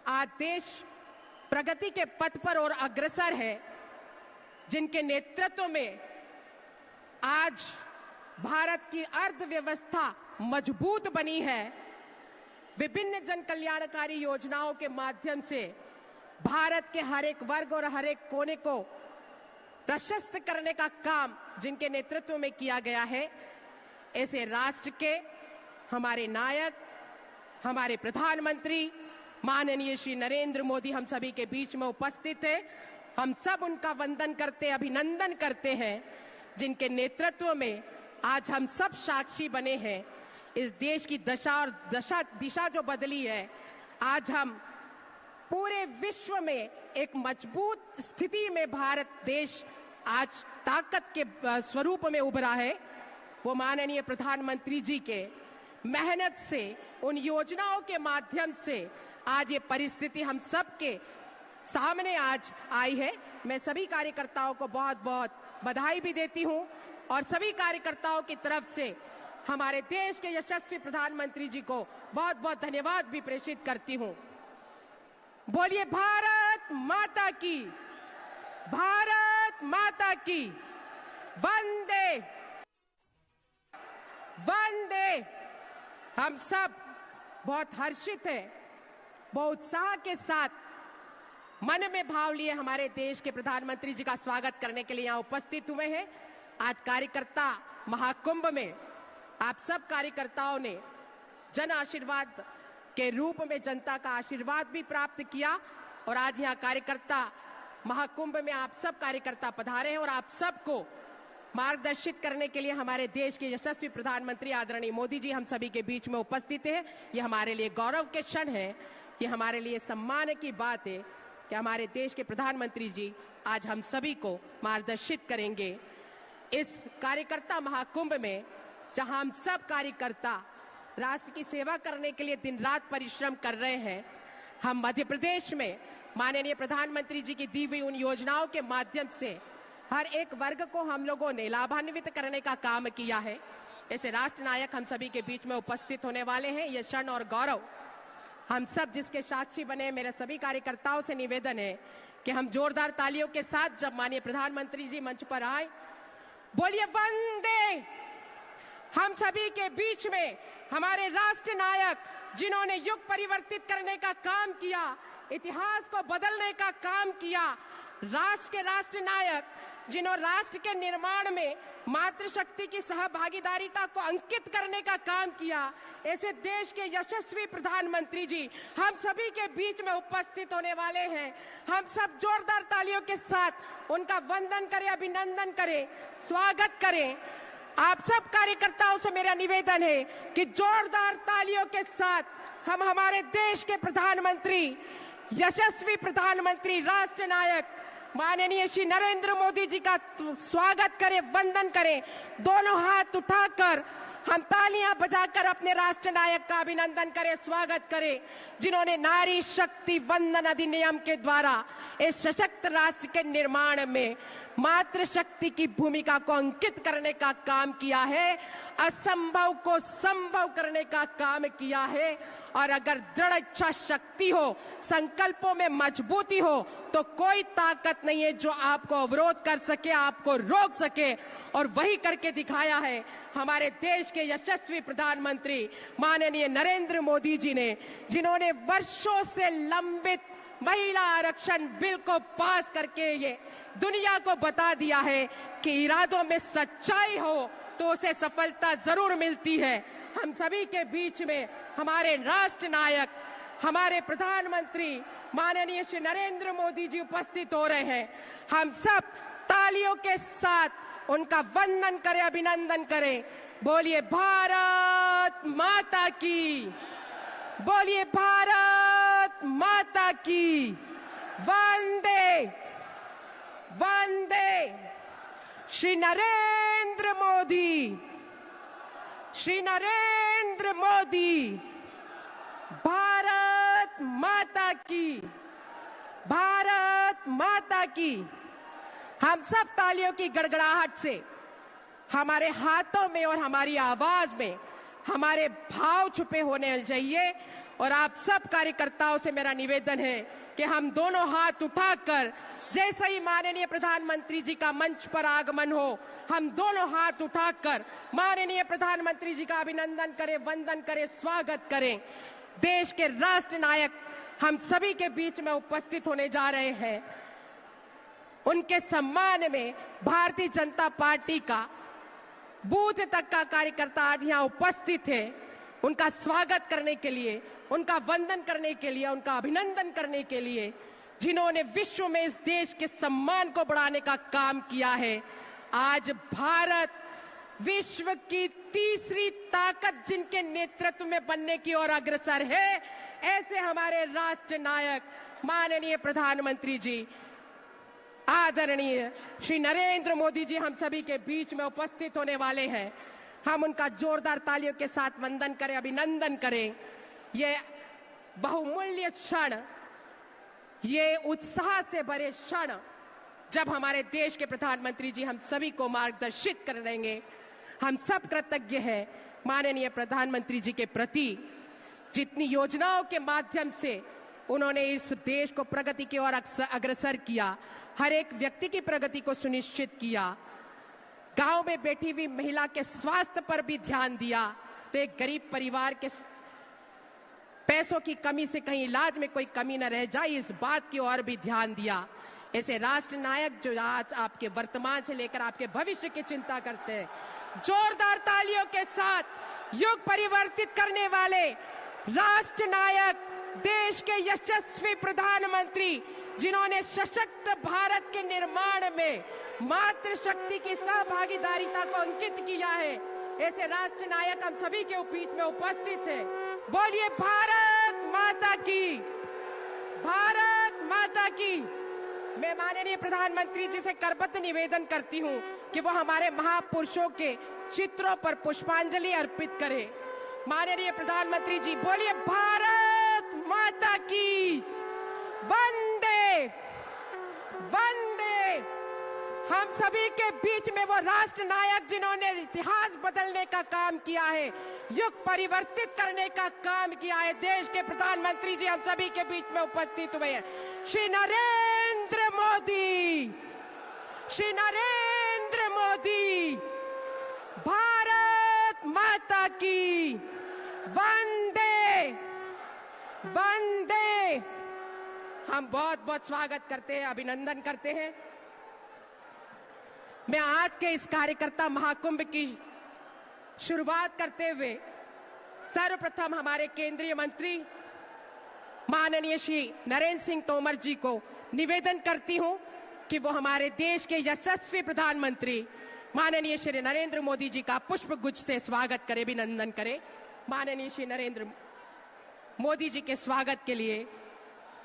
आज देश प्रगति के पथ पर और अग्रसर है, जिनके नेतृत्व में आज भारत की अर्थव्यवस्था मजबूत बनी है। विभिन्न जन कल्याणकारी योजनाओं के माध्यम से भारत के हर एक वर्ग और हर एक कोने को प्रशस्त करने का काम जिनके नेतृत्व में किया गया है, ऐसे राष्ट्र के हमारे नायक, हमारे प्रधानमंत्री माननीय श्री नरेंद्र मोदी हम सभी के बीच में उपस्थित है। हम सब उनका वंदन करते, अभिनंदन करते हैं, जिनके नेतृत्व में आज हम सब साक्षी बने हैं। इस देश की दशा और दिशा जो बदली है, आज हम पूरे विश्व में एक मजबूत स्थिति में भारत देश आज ताकत के स्वरूप में उभरा है। वो माननीय प्रधानमंत्री जी के मेहनत से, उन योजनाओं के माध्यम से आज ये परिस्थिति हम सब के सामने आज आई है। मैं सभी कार्यकर्ताओं को बहुत बहुत बधाई भी देती हूं और सभी कार्यकर्ताओं की तरफ से हमारे देश के यशस्वी प्रधानमंत्री जी को बहुत बहुत धन्यवाद भी प्रेषित करती हूं। बोलिए भारत माता की, भारत माता की, वंदे वंदे। हम सब बहुत हर्षित हैं, बहुत उत्साह के साथ मन में भाव लिए हमारे देश के प्रधानमंत्री जी का स्वागत करने के लिए यहाँ उपस्थित हुए हैं। आज कार्यकर्ता महाकुंभ में आप सब कार्यकर्ताओं ने जन आशीर्वाद के रूप में जनता का आशीर्वाद भी प्राप्त किया और आज यहाँ कार्यकर्ता महाकुंभ में आप सब कार्यकर्ता पधारे हैं और आप सबको मार्गदर्शित करने के लिए हमारे देश के यशस्वी प्रधानमंत्री आदरणीय मोदी जी हम सभी के बीच में उपस्थित हैं। ये हमारे लिए गौरव के क्षण है, ये हमारे लिए सम्मान की बात है कि हमारे देश के प्रधानमंत्री जी आज हम सभी को मार्गदर्शित करेंगे। इस कार्यकर्ता महाकुंभ में जहां हम सब कार्यकर्ता राष्ट्र की सेवा करने के लिए दिन रात परिश्रम कर रहे हैं, हम मध्य प्रदेश में माननीय प्रधानमंत्री जी की दी हुई उन योजनाओं के माध्यम से हर एक वर्ग को हम लोगों ने लाभान्वित करने का काम किया है। ऐसे राष्ट्र नायक हम सभी के बीच में उपस्थित होने वाले हैं। ये क्षण और गौरव हम सब जिसके साक्षी बने, मेरे सभी कार्यकर्ताओं से निवेदन है कि हम जोरदार तालियों के साथ जब माननीय प्रधानमंत्री जी मंच पर आए, बोलिए वंदे। हम सभी के बीच में हमारे राष्ट्र नायक जिन्होंने युग परिवर्तित करने का काम किया, इतिहास को बदलने का काम किया, राष्ट्र के राष्ट्र नायक जिन्होंने राष्ट्र के निर्माण में मातृशक्ति की सहभागीदारिता को अंकित करने का काम किया, ऐसे देश के यशस्वी प्रधानमंत्री जी हम सभी के बीच में उपस्थित होने वाले हैं। हम सब जोरदार तालियों के साथ उनका वंदन करें, अभिनंदन करें, स्वागत करें। आप सब कार्यकर्ताओं से मेरा निवेदन है कि जोरदार तालियों के साथ हम हमारे देश के प्रधानमंत्री, यशस्वी प्रधानमंत्री, राष्ट्र नायक माननीय श्री नरेंद्र मोदी जी का स्वागत करें, वंदन करें। दोनों हाथ उठाकर हम तालियां बजाकर अपने राष्ट्र नायक का अभिनंदन करें, स्वागत करें, जिन्होंने नारी शक्ति वंदन अधिनियम के द्वारा इस सशक्त राष्ट्र के निर्माण में मातृशक्ति की भूमिका को अंकित करने का काम किया है, असंभव को संभव करने का काम किया है। और अगर दृढ़ इच्छा शक्ति हो, संकल्पों में मजबूती हो, तो कोई ताकत नहीं है जो आपको अवरोध कर सके, आपको रोक सके। और वही करके दिखाया है हमारे देश के यशस्वी प्रधानमंत्री माननीय नरेंद्र मोदी जी ने, जिन्होंने वर्षों से लंबित महिला आरक्षण बिल को पास करके ये दुनिया को बता दिया है कि इरादों में सच्चाई हो तो उसे सफलता जरूर मिलती है। हम सभी के बीच में हमारे राष्ट्र नायक हमारे प्रधानमंत्री माननीय श्री नरेंद्र मोदी जी उपस्थित हो रहे हैं। हम सब तालियों के साथ उनका वंदन करें, अभिनंदन करें। बोलिए भारत माता की, बोलिए भारत माता की, वंदे वंदे श्री नरेंद्र मोदी, श्री नरेंद्र मोदी, भारत माता की, भारत माता की। हम सब तालियों की गड़गड़ाहट से, हमारे हाथों में और हमारी आवाज में हमारे भाव छुपे होने चाहिए। और आप सब कार्यकर्ताओं से मेरा निवेदन है कि हम दोनों हाथ उठाकर, जैसे ही माननीय प्रधानमंत्री जी का मंच पर आगमन हो, हम दोनों हाथ उठाकर माननीय प्रधानमंत्री जी का अभिनंदन करें, वंदन करें, स्वागत करें। देश के राष्ट्र नायक हम सभी के बीच में उपस्थित होने जा रहे हैं। उनके सम्मान में भारतीय जनता पार्टी का बूथ तक का कार्यकर्ता आज यहाँ उपस्थित है। उनका स्वागत करने के लिए, उनका वंदन करने के लिए, उनका अभिनंदन करने के लिए, जिन्होंने विश्व में इस देश के सम्मान को बढ़ाने का काम किया है। आज भारत विश्व की तीसरी ताकत जिनके नेतृत्व में बनने की ओर अग्रसर है, ऐसे हमारे राष्ट्र नायक माननीय प्रधानमंत्री जी आदरणीय श्री नरेंद्र मोदी जी हम सभी के बीच में उपस्थित होने वाले हैं। हम उनका जोरदार तालियों के साथ वंदन करें, अभिनंदन करें। ये बहुमूल्य क्षण, ये उत्साह से भरे क्षण जब हमारे देश के प्रधानमंत्री जी हम सभी को मार्गदर्शित करेंगे। हम सब कृतज्ञ हैं माननीय प्रधानमंत्री जी के प्रति, जितनी योजनाओं के माध्यम से उन्होंने इस देश को प्रगति की ओर अग्रसर किया, हर एक व्यक्ति की प्रगति को सुनिश्चित किया, गांव में बैठी हुई महिला के स्वास्थ्य पर भी ध्यान दिया, तो एक गरीब परिवार के पैसों की कमी से कहीं इलाज में कोई कमी न रह जाए, इस बात की ओर भी ध्यान दिया। ऐसे राष्ट्र नायक जो आज आपके वर्तमान से लेकर आपके भविष्य की चिंता करते हैं, जोरदार तालियों के साथ युग परिवर्तित करने वाले राष्ट्र नायक, देश के यशस्वी प्रधानमंत्री, जिन्होंने सशक्त भारत के निर्माण में मातृशक्ति की सहभागीदारिता को अंकित किया है, ऐसे राष्ट्र नायक हम सभी के बीच में उपस्थित है। बोलिए भारत माता की, भारत माता की। मैं माननीय प्रधानमंत्री जी से करबद्ध निवेदन करती हूँ कि वो हमारे महापुरुषों के चित्रों पर पुष्पांजलि अर्पित करें। माननीय प्रधानमंत्री जी बोलिए भारत माता की, वंदे वंदे। हम सभी के बीच में वो राष्ट्र नायक जिन्होंने इतिहास बदलने का काम किया है, युग परिवर्तित करने का काम किया है, देश के प्रधानमंत्री जी हम सभी के बीच में उपस्थित हुए हैं। श्री नरेंद्र मोदी, श्री नरेंद्र मोदी, भारत माता की, वंदे वंदे। हम बहुत बहुत स्वागत करते हैं, अभिनंदन करते हैं। मैं आज के इस कार्यकर्ता महाकुंभ की शुरुआत करते हुए सर्वप्रथम हमारे केंद्रीय मंत्री माननीय श्री नरेंद्र सिंह तोमर जी को निवेदन करती हूं कि वो हमारे देश के यशस्वी प्रधानमंत्री माननीय श्री नरेंद्र मोदी जी का पुष्प गुच्छ से स्वागत करें, अभिनंदन करें। माननीय श्री नरेंद्र मोदी जी के स्वागत के लिए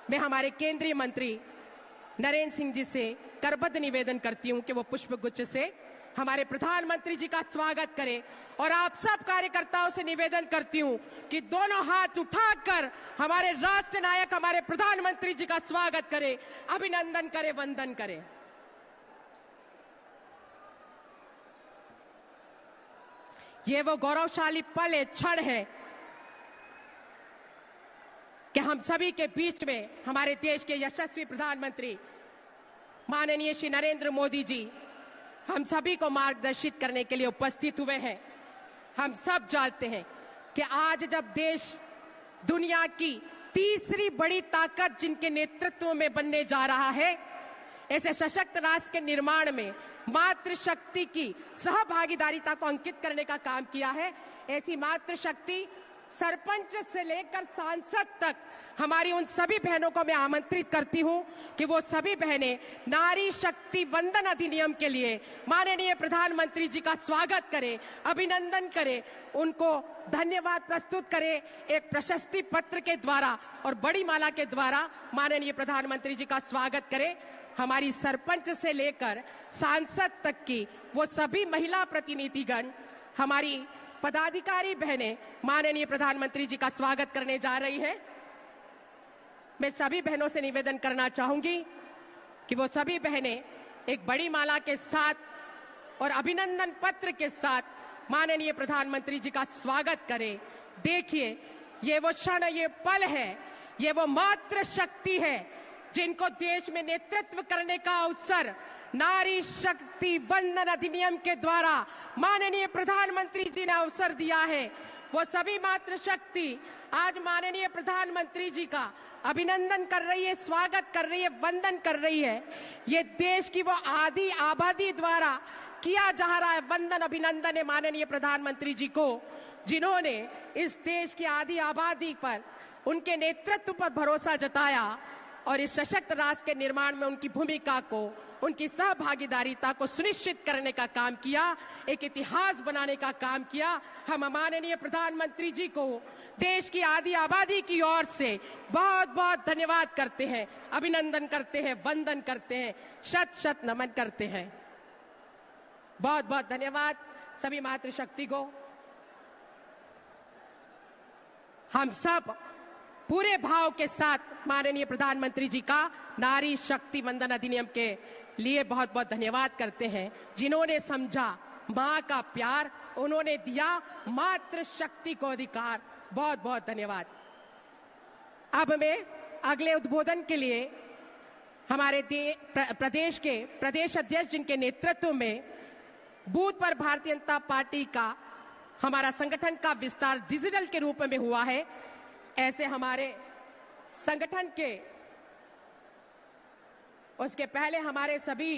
मैं हमारे केंद्रीय मंत्री नरेंद्र सिंह जी से करबद्ध निवेदन करती हूं कि वो पुष्प गुच्छ से हमारे प्रधानमंत्री जी का स्वागत करें। और आप सब कार्यकर्ताओं से निवेदन करती हूं कि दोनों हाथ उठाकर हमारे राष्ट्र नायक, हमारे प्रधानमंत्री जी का स्वागत करें, अभिनंदन करें, वंदन करें। ये वो गौरवशाली पल है, क्षण है कि हम सभी के बीच में हमारे देश के यशस्वी प्रधानमंत्री माननीय श्री नरेंद्र मोदी जी हम सभी को मार्गदर्शित करने के लिए उपस्थित हुए हैं। हम सब जानते हैं कि आज जब देश दुनिया की तीसरी बड़ी ताकत जिनके नेतृत्व में बनने जा रहा है, ऐसे सशक्त राष्ट्र के निर्माण में मातृशक्ति की सहभागीदारिता को अंकित करने का काम किया है। ऐसी मातृशक्ति सरपंच से लेकर सांसद तक हमारी उन सभी बहनों को मैं आमंत्रित करती हूं कि वो सभी बहनें नारी शक्ति वंदन अधिनियम के लिए माननीय प्रधानमंत्री जी का स्वागत करें, अभिनंदन करें, उनको धन्यवाद प्रस्तुत करें एक प्रशस्ति पत्र के द्वारा और बड़ी माला के द्वारा माननीय प्रधानमंत्री जी का स्वागत करें। हमारी सरपंच से लेकर सांसद तक की वो सभी महिला प्रतिनिधिगण, हमारी पदाधिकारी बहनें माननीय प्रधानमंत्री जी का स्वागत करने जा रही हैं। मैं सभी बहनों से निवेदन करना चाहूंगी कि वो सभी बहनें एक बड़ी माला के साथ और अभिनंदन पत्र के साथ माननीय प्रधानमंत्री जी का स्वागत करें। देखिए, ये वो क्षण, ये पल है, ये वो मातृ शक्ति है जिनको देश में नेतृत्व करने का अवसर नारी शक्ति वंदन अधिनियम के द्वारा माननीय प्रधानमंत्री जी ने अवसर दिया है। वो सभी मातृ शक्ति आज माननीय प्रधानमंत्री जी का अभिनंदन कर रही है, स्वागत कर रही है, वंदन कर रही है। ये देश की वो आधी आबादी द्वारा किया जा रहा है वंदन, अभिनंदन है माननीय प्रधानमंत्री जी को, जिन्होंने इस देश की आधी आबादी पर, उनके नेतृत्व पर भरोसा जताया और इस सशक्त राष्ट्र के निर्माण में उनकी भूमिका को, उनकी सहभागीदारिता को सुनिश्चित करने का काम किया, एक इतिहास बनाने का काम किया। हम माननीय प्रधानमंत्री जी को देश की आधी आबादी की ओर से बहुत बहुत धन्यवाद करते हैं, अभिनंदन करते हैं, वंदन करते हैं, शत शत नमन करते हैं। बहुत बहुत धन्यवाद सभी मातृशक्ति को। हम सब पूरे भाव के साथ माननीय प्रधानमंत्री जी का नारी शक्ति वंदन अधिनियम के लिए बहुत बहुत धन्यवाद करते हैं, जिन्होंने समझा मां का प्यार, उन्होंने दिया मातृ शक्ति को अधिकार। बहुत बहुत धन्यवाद। अब मैं अगले उद्बोधन के लिए हमारे प्रदेश के प्रदेश अध्यक्ष, जिनके नेतृत्व में बूथ पर भारतीय जनता पार्टी का हमारा संगठन का विस्तार डिजिटल के रूप में हुआ है, ऐसे हमारे संगठन के उसके पहले हमारे सभी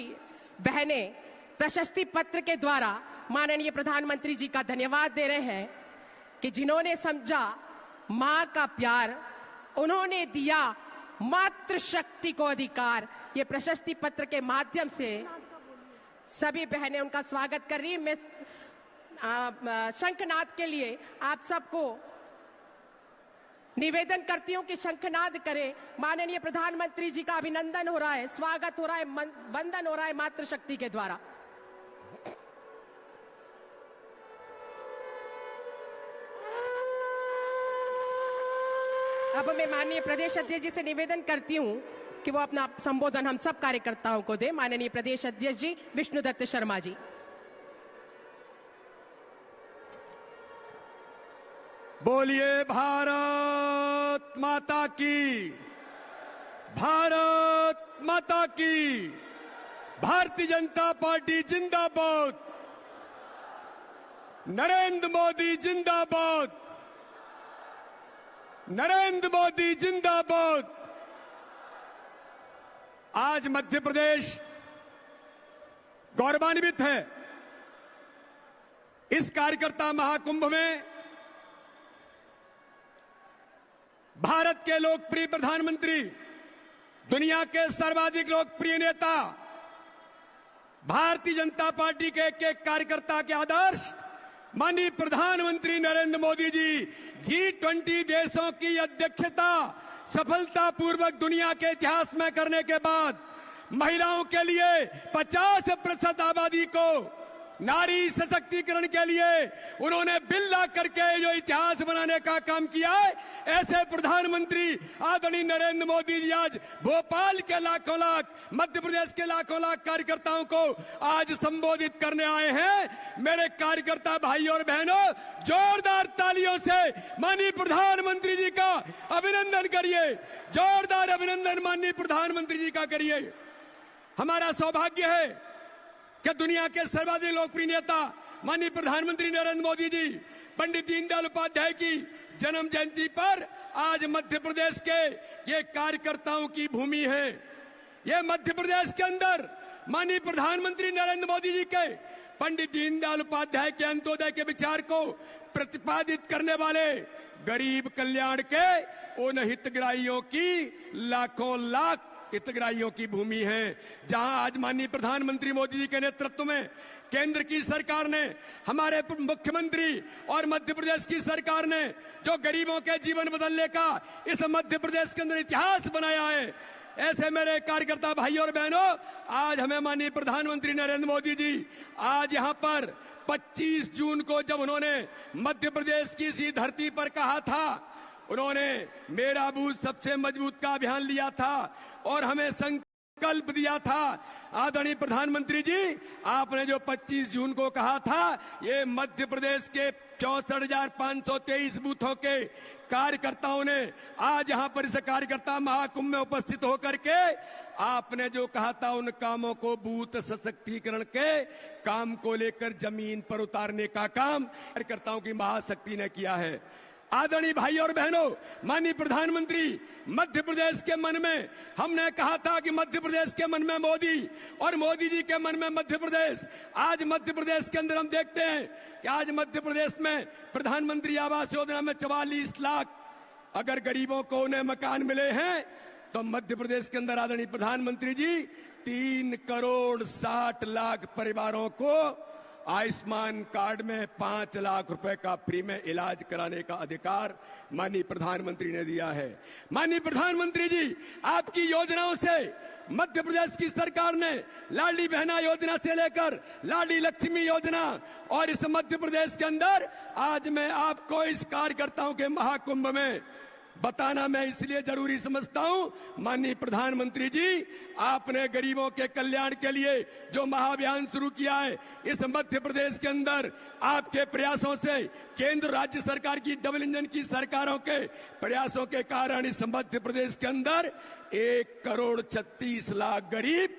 बहनें प्रशस्ति पत्र के द्वारा माननीय प्रधानमंत्री जी का धन्यवाद दे रहे हैं कि जिन्होंने समझा मां का प्यार, उन्होंने दिया मातृ शक्ति को अधिकार। ये प्रशस्ति पत्र के माध्यम से सभी बहनें उनका स्वागत कर रही। मैं शंखनाद के लिए आप सबको निवेदन करती हूं कि शंखनाद करें। माननीय प्रधानमंत्री जी का अभिनंदन हो रहा है, स्वागत हो रहा है, वंदन हो रहा है मातृशक्ति के द्वारा। अब मैं माननीय प्रदेश अध्यक्ष जी से निवेदन करती हूं कि वो अपना संबोधन हम सब कार्यकर्ताओं को दे। माननीय प्रदेश अध्यक्ष जी विष्णुदत्त शर्मा जी। बोलिए भारत माता की, भारत माता की। भारतीय जनता पार्टी जिंदाबाद, नरेंद्र मोदी जिंदाबाद, नरेंद्र मोदी जिंदाबाद। आज मध्य प्रदेश गौरवान्वित है। इस कार्यकर्ता महाकुंभ में भारत के लोकप्रिय प्रधानमंत्री, दुनिया के सर्वाधिक लोकप्रिय नेता, भारतीय जनता पार्टी के एक कार्यकर्ता के आदर्श माननीय प्रधानमंत्री नरेंद्र मोदी जी G20 देशों की अध्यक्षता सफलतापूर्वक दुनिया के इतिहास में करने के बाद महिलाओं के लिए 50% आबादी को नारी सशक्तिकरण के लिए उन्होंने बिल ला करके जो इतिहास बनाने का काम किया है, ऐसे प्रधानमंत्री आदरणीय नरेंद्र मोदी जी आज भोपाल के लाखों लाख, मध्य प्रदेश के लाखों लाख कार्यकर्ताओं को आज संबोधित करने आए हैं। मेरे कार्यकर्ता भाई और बहनों, जोरदार तालियों से माननीय प्रधानमंत्री जी का अभिनंदन करिए। जोरदार अभिनंदन माननीय प्रधानमंत्री जी का करिए। हमारा सौभाग्य है कि दुनिया के सर्वाधिक लोकप्रिय नेता माननीय प्रधानमंत्री नरेंद्र मोदी जी पंडित दीनदयाल उपाध्याय की जन्म जयंती पर आज मध्य प्रदेश के ये कार्यकर्ताओं की भूमि है। ये मध्य प्रदेश के अंदर माननीय प्रधानमंत्री नरेंद्र मोदी जी के पंडित दीनदयाल उपाध्याय के अंत्योदय के विचार को प्रतिपादित करने वाले गरीब कल्याण के उन हितग्राहियों की लाखों लाख हितग्राहियों की भूमि है, जहां आज माननीय प्रधानमंत्री मोदी जी के नेतृत्व में केंद्र की सरकार ने, हमारे मुख्यमंत्री और मध्य प्रदेश की सरकार ने जो गरीबों के जीवन बदलने का इस मध्य प्रदेश के अंदर इतिहास बनाया है, ऐसे मेरे कार्यकर्ता भाइयों और बहनों, आज हमें माननीय प्रधानमंत्री नरेंद्र मोदी जी आज यहां पर 25 जून को जब उन्होंने मध्य प्रदेश की इसी धरती पर कहा था, उन्होंने मेरा बूथ सबसे मजबूत का अभियान लिया था और हमें संकल्प दिया था। आदरणीय प्रधानमंत्री जी, आपने जो 25 जून को कहा था, ये मध्य प्रदेश के 64,523 बूथों के कार्यकर्ताओं ने आज यहां पर इस कार्यकर्ता महाकुंभ में उपस्थित होकर के आपने जो कहा था, उन कामों को, बूथ सशक्तिकरण के काम को लेकर जमीन पर उतारने का काम कार्यकर्ताओं की महाशक्ति ने किया है। आदरणीय भाइयों और बहनों, माननीय प्रधानमंत्री, मध्य प्रदेश के मन में हमने कहा था कि मध्य प्रदेश के मन में मोदी और मोदी जी के मन में मध्य प्रदेश। आज मध्य प्रदेश के अंदर हम देखते हैं कि आज मध्य प्रदेश में प्रधानमंत्री आवास योजना में 44 लाख अगर गरीबों को उन्हें मकान मिले हैं, तो मध्य प्रदेश के अंदर आदरणीय प्रधानमंत्री जी 3,60,00,000 परिवारों को आयुष्मान कार्ड में 5 लाख रुपए का फ्री में इलाज कराने का अधिकार माननीय प्रधानमंत्री ने दिया है। माननीय प्रधानमंत्री जी, आपकी योजनाओं से मध्य प्रदेश की सरकार ने लाडली बहना योजना से लेकर लाडली लक्ष्मी योजना और इस मध्य प्रदेश के अंदर आज मैं आपको इस कार्यकर्ताओं के महाकुंभ में बताना मैं इसलिए जरूरी समझता हूं, माननीय प्रधानमंत्री जी, आपने गरीबों के कल्याण के लिए जो महाअभियान शुरू किया है, इस मध्य प्रदेश के अंदर आपके प्रयासों से, केंद्र राज्य सरकार की डबल इंजन की सरकारों के प्रयासों के कारण इस मध्य प्रदेश के अंदर 1,36,00,000 गरीब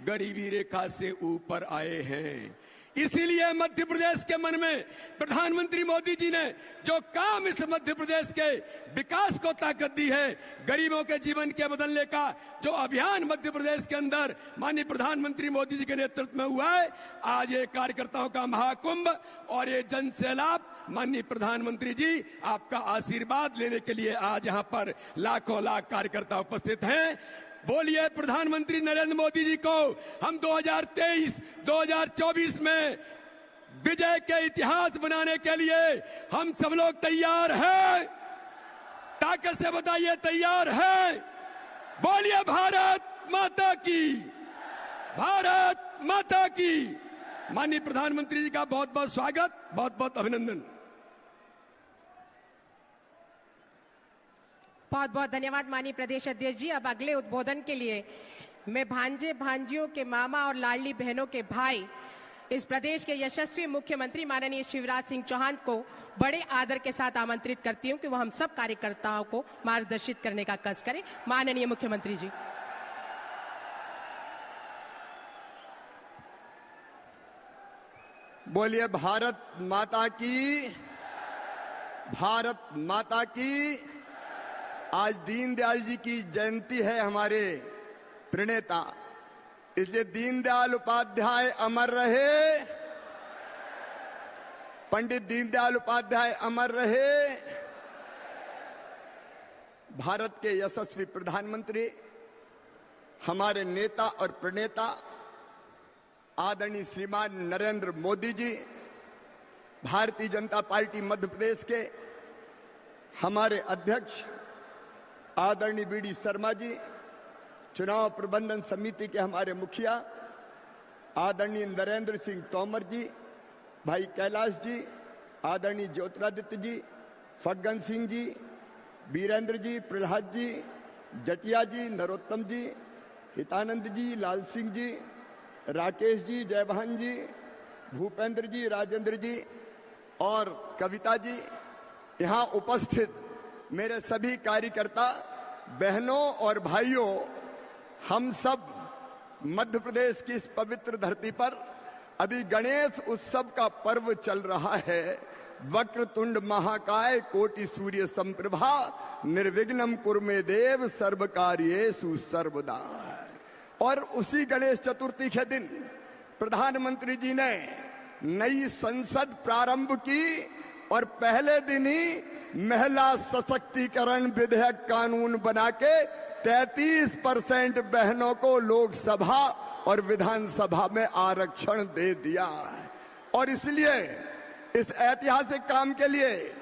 गरीबी रेखा से ऊपर आए हैं। इसीलिए मध्य प्रदेश के मन में प्रधानमंत्री मोदी जी ने जो काम इस मध्य प्रदेश के विकास को ताकत दी है, गरीबों के जीवन के बदलने का जो अभियान मध्य प्रदेश के अंदर माननीय प्रधानमंत्री मोदी जी के नेतृत्व में हुआ है, आज ये कार्यकर्ताओं का महाकुंभ और ये जन सैलाब, माननीय प्रधानमंत्री जी, आपका आशीर्वाद लेने के लिए आज यहाँ पर लाखों लाख कार्यकर्ता उपस्थित हैं। बोलिए प्रधानमंत्री नरेंद्र मोदी जी को हम 2023-2024 में विजय के इतिहास बनाने के लिए हम सब लोग तैयार हैं। ताकत से बताइए, तैयार हैं? बोलिए भारत माता की, भारत माता की। माननीय प्रधानमंत्री जी का बहुत बहुत स्वागत, बहुत बहुत अभिनंदन। बहुत बहुत धन्यवाद माननीय प्रदेश अध्यक्ष जी। अब अगले उद्बोधन के लिए मैं भांजे भांजियों के मामा और लाडली बहनों के भाई, इस प्रदेश के यशस्वी मुख्यमंत्री माननीय शिवराज सिंह चौहान को बड़े आदर के साथ आमंत्रित करती हूं कि वो हम सब कार्यकर्ताओं को मार्गदर्शित करने का कष्ट करें। माननीय मुख्यमंत्री जी। बोलिए भारत माता की, भारत माता की। आज दीनदयाल जी की जयंती है, हमारे प्रणेता, इसलिए दीनदयाल उपाध्याय अमर रहे, पंडित दीनदयाल उपाध्याय अमर रहे। भारत के यशस्वी प्रधानमंत्री, हमारे नेता और प्रणेता आदरणीय श्रीमान नरेंद्र मोदी जी, भारतीय जनता पार्टी मध्य प्रदेश के हमारे अध्यक्ष आदरणीय बीडी शर्मा जी, चुनाव प्रबंधन समिति के हमारे मुखिया आदरणीय नरेंद्र सिंह तोमर जी, भाई कैलाश जी, आदरणीय ज्योतिरादित्य जी, फग्गन सिंह जी, वीरेंद्र जी, प्रहलाद जी, जटिया जी, नरोत्तम जी, हितानंद जी, लाल सिंह जी, राकेश जी, जयभान जी, भूपेंद्र जी, राजेंद्र जी और कविता जी, यहाँ उपस्थित मेरे सभी कार्यकर्ता बहनों और भाइयों, हम सब मध्य प्रदेश की इस पवित्र धरती पर अभी गणेश उत्सव का पर्व चल रहा है। वक्रतुंड महाकाय कोटि सूर्य संप्रभा, निर्विघ्नम कुरु देव सर्व कार्येषु सर्वदा। और उसी गणेश चतुर्थी के दिन प्रधानमंत्री जी ने नई संसद प्रारंभ की और पहले दिन ही महिला सशक्तिकरण विधेयक कानून बना के 33% बहनों को लोकसभा और विधानसभा में आरक्षण दे दिया है। और इसलिए इस ऐतिहासिक काम के लिए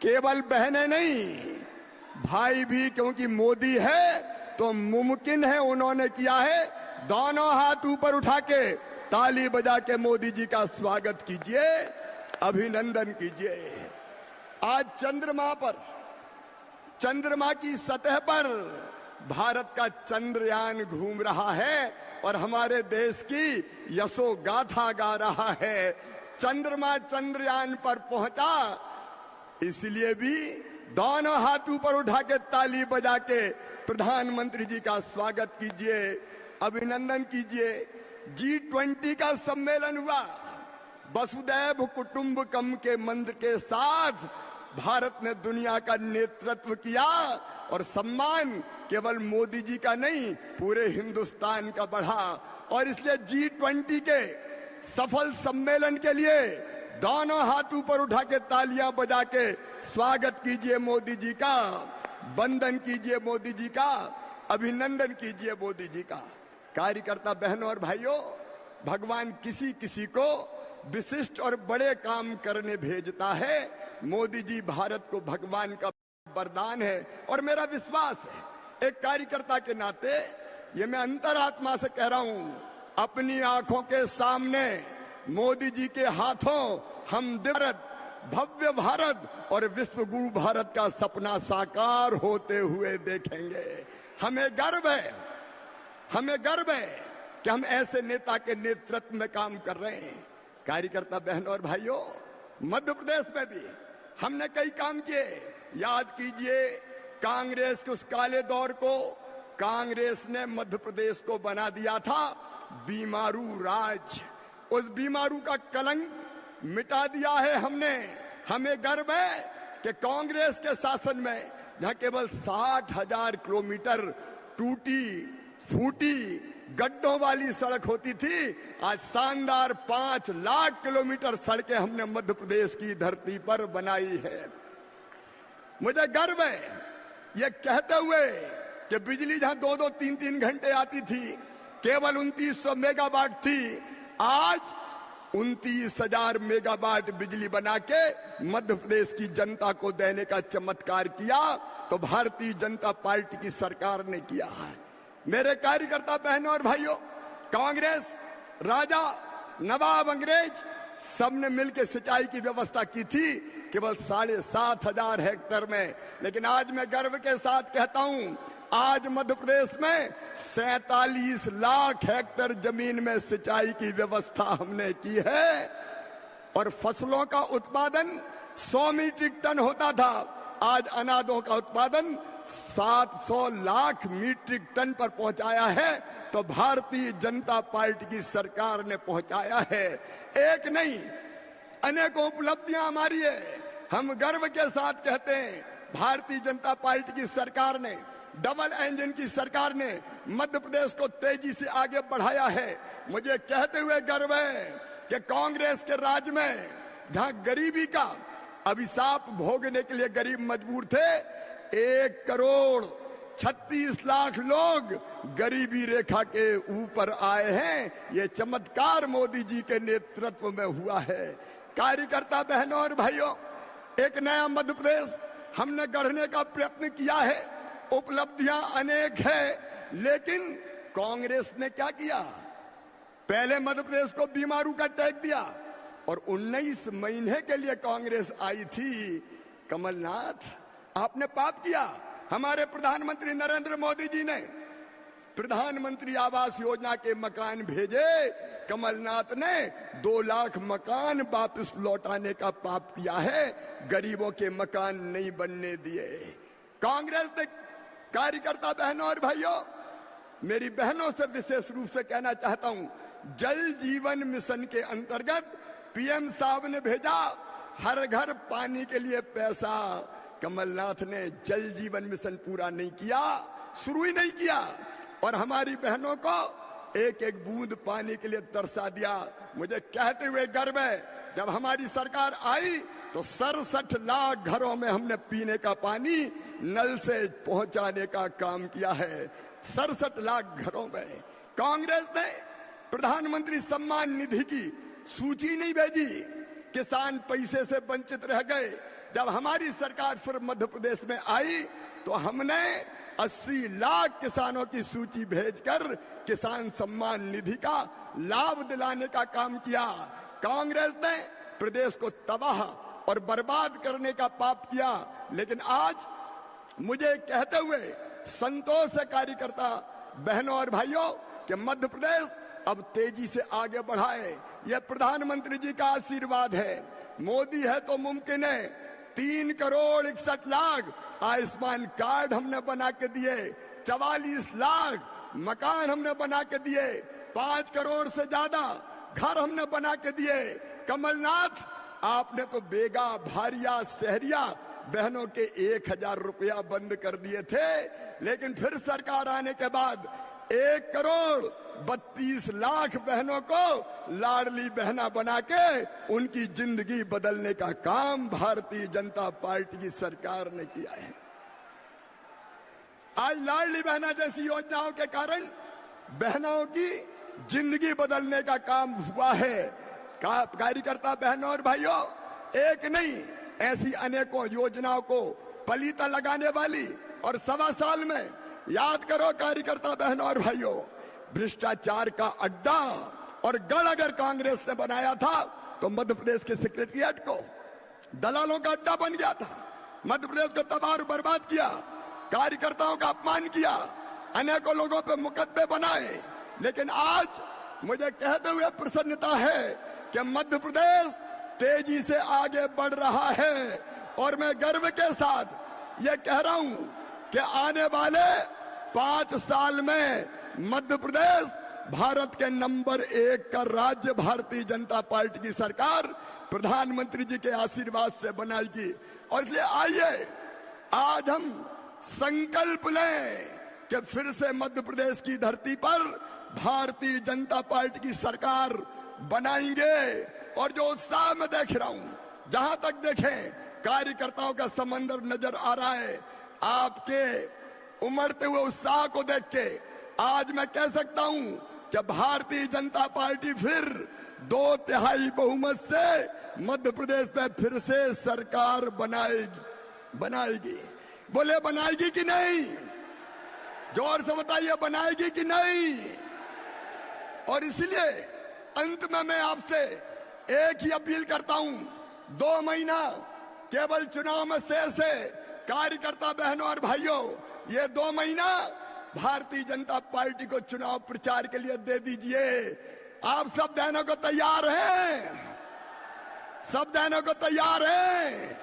केवल बहनें नहीं, भाई भी, क्योंकि मोदी है तो मुमकिन है, उन्होंने किया है। दोनों हाथ ऊपर उठा के ताली बजा के मोदी जी का स्वागत कीजिए, अभिनंदन कीजिए। आज चंद्रमा की सतह पर भारत का चंद्रयान घूम रहा है और हमारे देश की यशोगाथा गा रहा है। चंद्रमा चंद्रयान पर पहुंचा, इसलिए भी दोनों हाथ ऊपर उठा के ताली बजा के प्रधानमंत्री जी का स्वागत कीजिए, अभिनंदन कीजिए। G20 का सम्मेलन हुआ, वसुदैव कुटुंबकम के मंत्र के साथ भारत ने दुनिया का नेतृत्व किया और सम्मान केवल मोदी जी का नहीं, पूरे हिंदुस्तान का बढ़ा। और इसलिए G20 के सफल सम्मेलन के लिए दोनों हाथ ऊपर उठा के तालियां बजा के स्वागत कीजिए मोदी जी का, वंदन कीजिए मोदी जी का, अभिनंदन कीजिए मोदी जी का। कार्यकर्ता बहनों और भाइयों, भगवान किसी किसी को विशिष्ट और बड़े काम करने भेजता है। मोदी जी भारत को भगवान का वरदान है और मेरा विश्वास है, एक कार्यकर्ता के नाते ये मैं अंतरात्मा से कह रहा हूं, अपनी आंखों के सामने मोदी जी के हाथों हम भारत, भव्य भारत और विश्व गुरु भारत का सपना साकार होते हुए देखेंगे। हमें गर्व है कि हम ऐसे नेता के नेतृत्व में काम कर रहे हैं। कार्यकर्ता बहनों और भाइयों, मध्य प्रदेश में भी हमने कई काम किए। याद कीजिए कांग्रेस के उस काले दौर को, कांग्रेस ने मध्य प्रदेश को बना दिया था बीमारू राज। उस बीमारू का कलंक मिटा दिया है हमने। हमें गर्व है कि कांग्रेस के शासन में जहां केवल 60,000 किलोमीटर टूटी फूटी गड्ढों वाली सड़क होती थी, आज शानदार 5 लाख किलोमीटर सड़कें हमने मध्य प्रदेश की धरती पर बनाई है। मुझे गर्व है ये कहते हुए कि बिजली जहां 2-2, 3-3 घंटे आती थी, केवल 2900 मेगावाट थी, आज 29,000 मेगावाट बिजली बना के मध्य प्रदेश की जनता को देने का चमत्कार किया तो भारतीय जनता पार्टी की सरकार ने किया है। मेरे कार्यकर्ता बहनों और भाइयों, कांग्रेस, राजा, नवाब, अंग्रेज सबने मिलकर सिंचाई की व्यवस्था की थी केवल 7,500 हेक्टेयर में, लेकिन आज मैं गर्व के साथ कहता हूं, आज मध्य प्रदेश में 47 लाख हेक्टेयर जमीन में सिंचाई की व्यवस्था हमने की है और फसलों का उत्पादन 100 मीट्रिक टन होता था, आज अनाजों का उत्पादन 700 लाख मीट्रिक टन पर पहुंचाया है तो भारतीय जनता पार्टी की सरकार ने पहुंचाया है। एक नहीं, अनेकों उपलब्धियां हमारी है। हम गर्व के साथ कहते हैं, भारतीय जनता पार्टी की सरकार ने, डबल इंजन की सरकार ने मध्य प्रदेश को तेजी से आगे बढ़ाया है। मुझे कहते हुए गर्व है कि कांग्रेस के राज में जहां गरीबी का अभिशाप भोगने के लिए गरीब मजबूर थे, 1,36,00,000 लोग गरीबी रेखा के ऊपर आए हैं। ये चमत्कार मोदी जी के नेतृत्व में हुआ है। कार्यकर्ता बहनों और भाइयों, एक नया मध्य प्रदेश हमने गढ़ने का प्रयत्न किया है। उपलब्धियां अनेक है, लेकिन कांग्रेस ने क्या किया, पहले मध्य प्रदेश को बीमारू का टैग दिया और 19 महीने के लिए कांग्रेस आई थी। कमलनाथ, आपने पाप किया। हमारे प्रधानमंत्री नरेंद्र मोदी जी ने प्रधानमंत्री आवास योजना के मकान भेजे, कमलनाथ ने 2 लाख मकान वापस लौटाने का पाप किया है, गरीबों के मकान नहीं बनने दिए। कांग्रेस ने, कार्यकर्ता बहनों और भाइयों, मेरी बहनों से विशेष रूप से कहना चाहता हूं, जल जीवन मिशन के अंतर्गत पीएम साहब ने भेजा हर घर पानी के लिए पैसा। कमलनाथ ने जल जीवन मिशन पूरा नहीं किया, शुरू ही नहीं किया और हमारी बहनों को एक एक बूंद पानी के लिए तरसा दिया। मुझे कहते हुए गर्व है जब हमारी सरकार आई तो 67 लाख घरों में हमने पीने का पानी नल से पहुंचाने का काम किया है। 67 लाख घरों में। कांग्रेस ने प्रधानमंत्री सम्मान निधि की सूची नहीं भेजी, किसान पैसे से वंचित रह गए। जब हमारी सरकार फिर मध्य प्रदेश में आई तो हमने 80 लाख किसानों की सूची भेजकर किसान सम्मान निधि का लाभ दिलाने का काम किया। कांग्रेस ने प्रदेश को तबाह और बर्बाद करने का पाप किया। लेकिन आज मुझे कहते हुए संतोष है कार्यकर्ता बहनों और भाइयों कि मध्य प्रदेश अब तेजी से आगे बढ़ाए। यह प्रधानमंत्री जी का आशीर्वाद है। मोदी है तो मुमकिन है। 3 करोड़ 61 लाख आयुष्मान कार्ड हमने बना के दिए, 44 लाख मकान हमने बना के दिए, 5 करोड़ से ज्यादा घर हमने बना के दिए। कमलनाथ, आपने तो बेगा भारिया शहरिया बहनों के 1000 रुपया बंद कर दिए थे, लेकिन फिर सरकार आने के बाद 1 करोड़ 32 लाख बहनों को लाडली बहना बना के उनकी जिंदगी बदलने का काम भारतीय जनता पार्टी की सरकार ने किया है। आज लाडली बहना जैसी योजनाओं के कारण बहनों की जिंदगी बदलने का काम हुआ है। कार्यकर्ता बहनों और भाइयों, एक नहीं ऐसी अनेकों योजनाओं को पलीता लगाने वाली और 1.25 साल में याद करो कार्यकर्ता बहनों और भाइयों, भ्रष्टाचार का अड्डा और गढ़ अगर कांग्रेस ने बनाया था तो मध्य प्रदेश के सेक्रेटरिएट को दलालों का अड्डा बन गया था। मध्य प्रदेश को तबाह और बर्बाद किया, कार्यकर्ताओं का अपमान किया, अनेकों लोगों पे मुकदमे बनाए। लेकिन आज मुझे कहते हुए प्रसन्नता है कि मध्य प्रदेश तेजी से आगे बढ़ रहा है और मैं गर्व के साथ ये कह रहा हूं कि आने वाले 5 साल में मध्य प्रदेश भारत के नंबर 1 का राज्य भारतीय जनता पार्टी की सरकार प्रधानमंत्री जी के आशीर्वाद से बनाएगी। और इसलिए आइए आज हम संकल्प लें कि फिर से मध्य प्रदेश की धरती पर भारतीय जनता पार्टी की सरकार बनाएंगे। और जो उत्साह मैं देख रहा हूं, जहां तक देखें कार्यकर्ताओं का समंदर नजर आ रहा है। आपके उमड़ते हुए उत्साह को देख के आज मैं कह सकता हूं कि भारतीय जनता पार्टी फिर 2/3 बहुमत से मध्य प्रदेश में फिर से सरकार बनाएगी। बोले बनाएगी कि नहीं? जोर से बताइए, बनाएगी कि नहीं? और इसलिए अंत में मैं आपसे एक ही अपील करता हूं, 2 महीना केवल चुनाव में शेष है। कार्यकर्ता बहनों और भाइयों, ये 2 महीना भारतीय जनता पार्टी को चुनाव प्रचार के लिए दे दीजिए। आप सब देने को तैयार हैं? सब देने को तैयार हैं?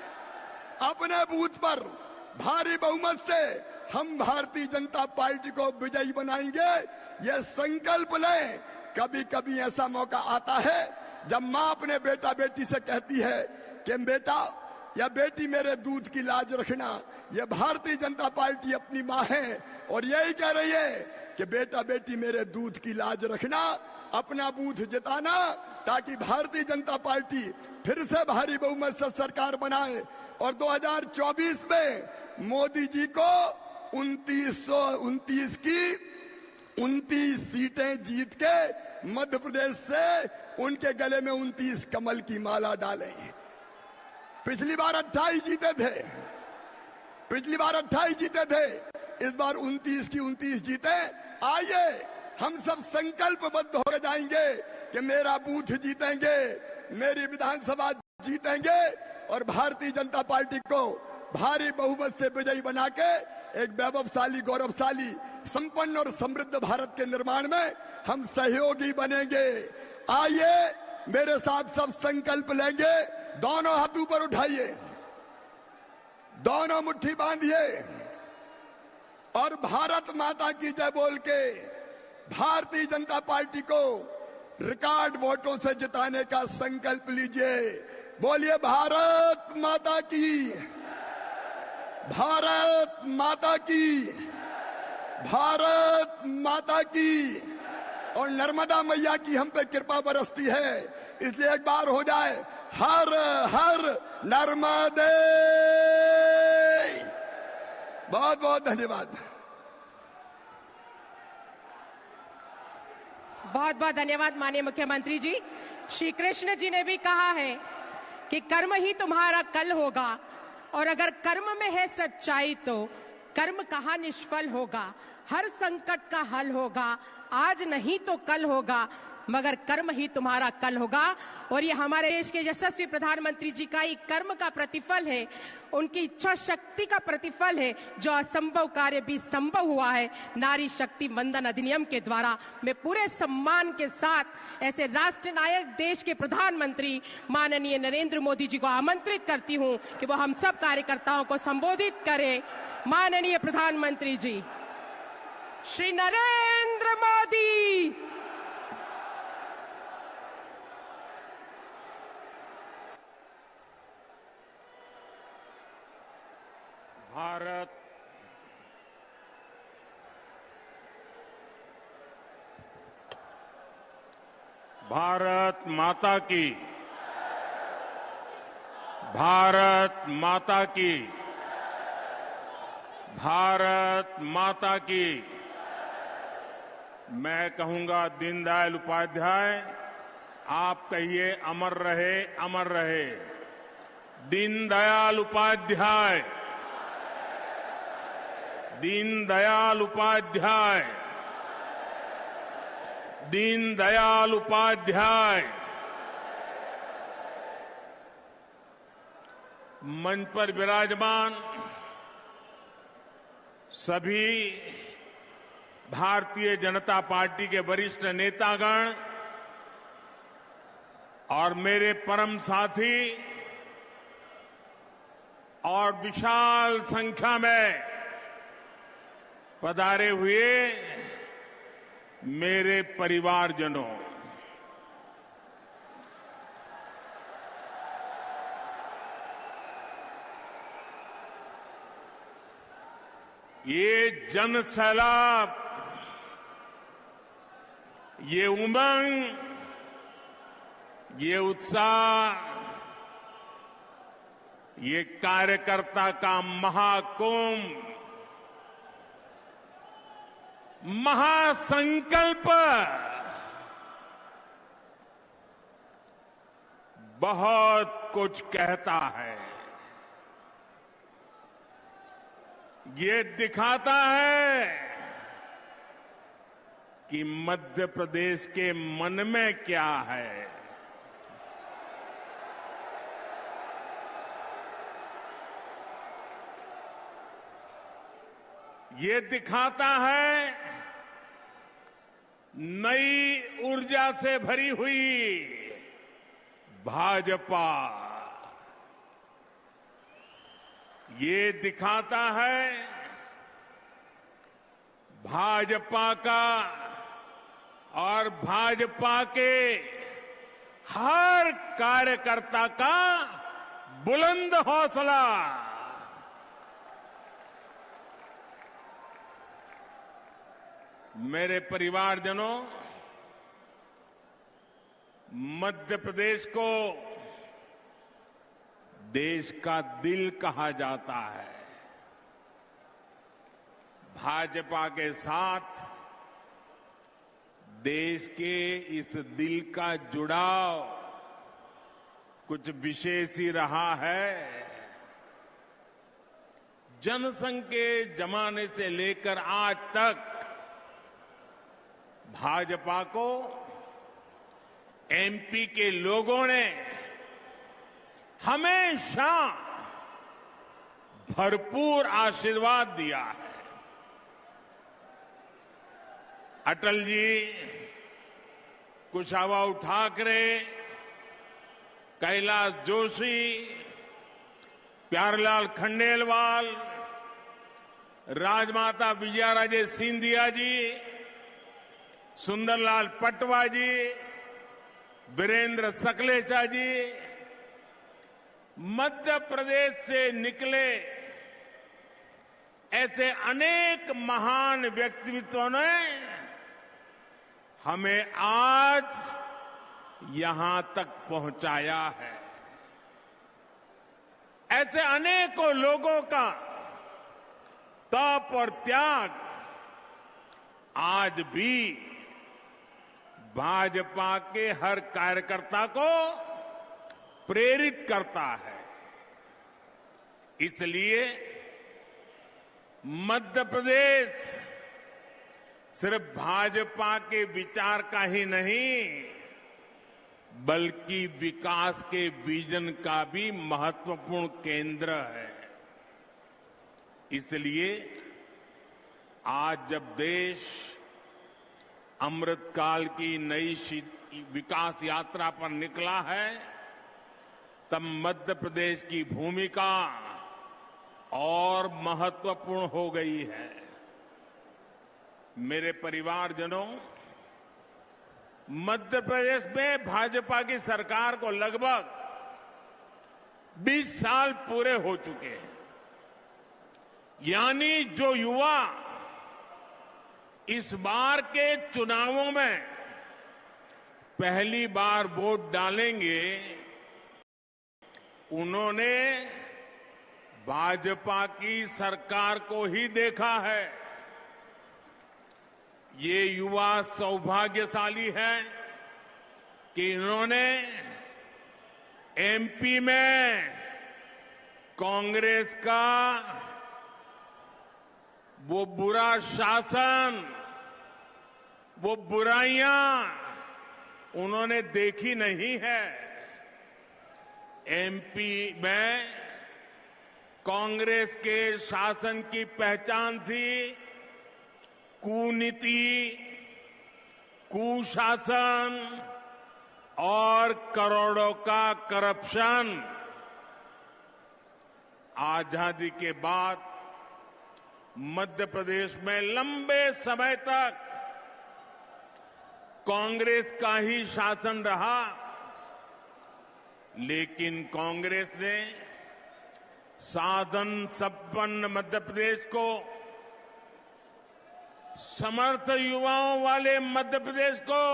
अपने बूथ पर भारी बहुमत से हम भारतीय जनता पार्टी को विजयी बनाएंगे, ये संकल्प लें। कभी कभी ऐसा मौका आता है जब माँ अपने बेटा बेटी से कहती है कि बेटा या बेटी मेरे दूध की लाज रखना। ये भारतीय जनता पार्टी अपनी माँ है और यही कह रही है कि बेटा बेटी मेरे दूध की लाज रखना, अपना बूथ जिताना, ताकि भारतीय जनता पार्टी फिर से भारी बहुमत से सरकार बनाए और 2024 में मोदी जी को 2929 की 29 सीटें जीत के मध्य प्रदेश से उनके गले में 29 कमल की माला डालें। पिछली बार 28 जीते थे, पिछली बार 28 जीते थे, इस बार 29 की 29 जीते। आइए हम सब संकल्पबद्ध हो जाएंगे कि मेरा बूथ जीतेंगे, मेरी विधानसभा जीतेंगे और भारतीय जनता पार्टी को भारी बहुमत से विजयी बना के एक वैभवशाली, गौरवशाली, संपन्न और समृद्ध भारत के निर्माण में हम सहयोगी बनेंगे। आइए मेरे साथ सब संकल्प लेंगे। दोनों हाथ ऊपर उठाइए, दोनों मुट्ठी बांधिए और भारत माता की जय बोल के भारतीय जनता पार्टी को रिकॉर्ड वोटों से जिताने का संकल्प लीजिए। बोलिए भारत माता की, भारत माता की, भारत माता की। और नर्मदा मैया की हम पे कृपा बरसती है इसलिए एक बार हो जाए हर हर नर्मदे। बहुत बहुत धन्यवाद। बहुत बहुत धन्यवाद माननीय मुख्यमंत्री जी। श्री कृष्ण जी ने भी कहा है कि कर्म ही तुम्हारा कल होगा, और अगर कर्म में है सच्चाई तो कर्म कहाँ निष्फल होगा। हर संकट का हल होगा, आज नहीं तो कल होगा, मगर कर्म ही तुम्हारा कल होगा। और ये हमारे देश के यशस्वी प्रधानमंत्री जी का ही कर्म का प्रतिफल है, उनकी इच्छा शक्ति का प्रतिफल है, जो असंभव कार्य भी संभव हुआ है नारी शक्ति वंदन अधिनियम के द्वारा। मैं पूरे सम्मान के साथ ऐसे राष्ट्र नायक देश के प्रधानमंत्री माननीय नरेंद्र मोदी जी को आमंत्रित करती हूं कि वो हम सब कार्यकर्ताओं को संबोधित करें। माननीय प्रधानमंत्री जी श्री नरेंद्र मोदी। भारत माता की, भारत माता की, भारत माता की। मैं कहूंगा दीनदयाल उपाध्याय, आप कहिए अमर रहे, अमर रहे। दीनदयाल उपाध्याय, दीनदयाल उपाध्याय, दीनदयाल उपाध्याय। मंच पर विराजमान सभी भारतीय जनता पार्टी के वरिष्ठ नेतागण और मेरे परम साथी और विशाल संख्या में पधारे हुए मेरे परिवारजनों, ये जन सैलाब, ये उमंग, ये उत्साह, ये कार्यकर्ता का महाकुंभ, महासंकल्प बहुत कुछ कहता है। ये दिखाता है कि मध्य प्रदेश के मन में क्या है। ये दिखाता है नई ऊर्जा से भरी हुई भाजपा। ये दिखाता है भाजपा का और भाजपा के हर कार्यकर्ता का बुलंद हौसला। मेरे परिवारजनों, मध्य प्रदेश को देश का दिल कहा जाता है। भाजपा के साथ देश के इस दिल का जुड़ाव कुछ विशेष ही रहा है। जनसंघ के जमाने से लेकर आज तक भाजपा को एमपी के लोगों ने हमेशा भरपूर आशीर्वाद दिया है। अटल जी, कुशाभाऊ ठाकरे, कैलाश जोशी, प्यारेलाल खंडेलवाल, राजमाता विजयाराजे सिंधिया जी, सुंदरलाल पटवा जी, वीरेंद्र सकलेचा जी, मध्य प्रदेश से निकले ऐसे अनेक महान व्यक्तित्वों ने हमें आज यहां तक पहुंचाया है। ऐसे अनेकों लोगों का तप और त्याग आज भी भाजपा के हर कार्यकर्ता को प्रेरित करता है। इसलिए मध्य प्रदेश सिर्फ भाजपा के विचार का ही नहीं, बल्कि विकास के विजन का भी महत्वपूर्ण केंद्र है। इसलिए आज जब देश अमृतकाल की नई विकास यात्रा पर निकला है, तब मध्य प्रदेश की भूमिका और महत्वपूर्ण हो गई है। मेरे परिवारजनों, मध्य प्रदेश में भाजपा की सरकार को लगभग 20 साल पूरे हो चुके हैं। यानी जो युवा इस बार के चुनावों में पहली बार वोट डालेंगे, उन्होंने भाजपा की सरकार को ही देखा है। ये युवा सौभाग्यशाली है कि इन्होंने एमपी में कांग्रेस का वो बुरा शासन, वो बुराइयां उन्होंने देखी नहीं है। एमपी में कांग्रेस के शासन की पहचान थी कूनीति, कुशासन और करोड़ों का करप्शन। आजादी के बाद मध्य प्रदेश में लंबे समय तक कांग्रेस का ही शासन रहा, लेकिन कांग्रेस ने साधन संपन्न मध्य प्रदेश को, समर्थ युवाओं वाले मध्य प्रदेश को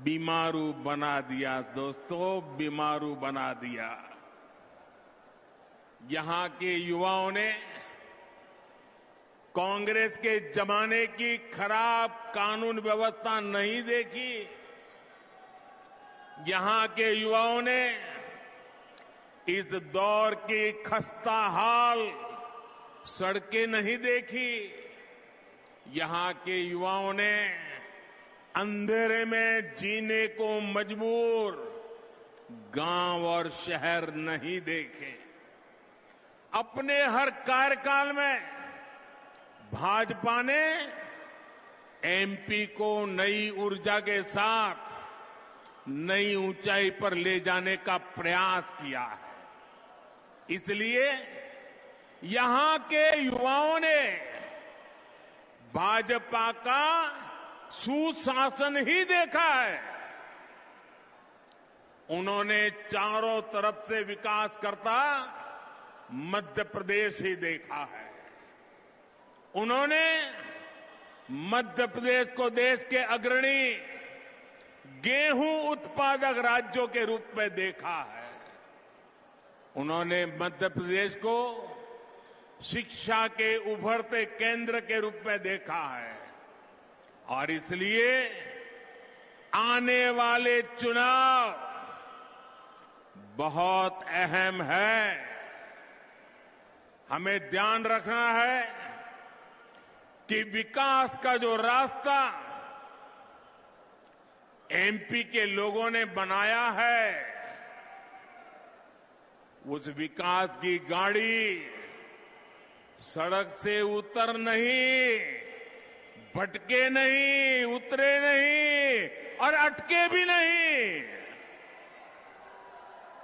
बीमारू बना दिया। दोस्तों, बीमारू बना दिया। यहां के युवाओं ने कांग्रेस के जमाने की खराब कानून व्यवस्था नहीं देखी। यहां के युवाओं ने इस दौर की खस्ता हाल सड़कें नहीं देखी। यहां के युवाओं ने अंधेरे में जीने को मजबूर गांव और शहर नहीं देखे। अपने हर कार्यकाल में भाजपा ने एमपी को नई ऊर्जा के साथ नई ऊंचाई पर ले जाने का प्रयास किया है। इसलिए यहां के युवाओं ने भाजपा का सुशासन ही देखा है। उन्होंने चारों तरफ से विकास करता मध्य प्रदेश ही देखा है। उन्होंने मध्य प्रदेश को देश के अग्रणी गेहूं उत्पादक राज्यों के रूप में देखा है। उन्होंने मध्य प्रदेश को शिक्षा के उभरते केंद्र के रूप में देखा है। और इसलिए आने वाले चुनाव बहुत अहम है। हमें ध्यान रखना है कि विकास का जो रास्ता एमपी के लोगों ने बनाया है, उस विकास की गाड़ी सड़क से उतर नहीं, भटके नहीं, उतरे नहीं और अटके भी नहीं।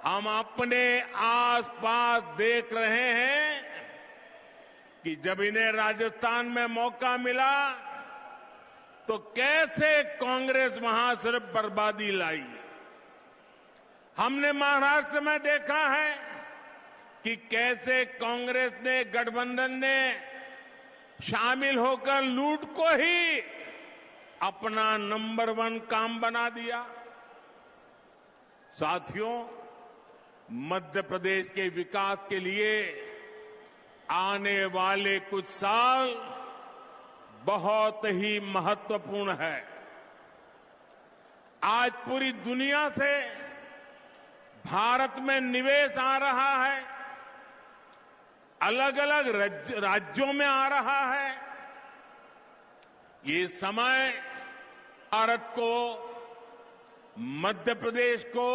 हम अपने आसपास देख रहे हैं कि जब इन्हें राजस्थान में मौका मिला तो कैसे कांग्रेस वहां सिर्फ बर्बादी लाई। हमने महाराष्ट्र में देखा है कि कैसे कांग्रेस ने, गठबंधन ने शामिल होकर लूट को ही अपना नंबर 1 काम बना दिया। साथियों, मध्य प्रदेश के विकास के लिए आने वाले कुछ साल बहुत ही महत्वपूर्ण है। आज पूरी दुनिया से भारत में निवेश आ रहा है, अलग अलग राज्यों में आ रहा है। ये समय भारत को, मध्य प्रदेश को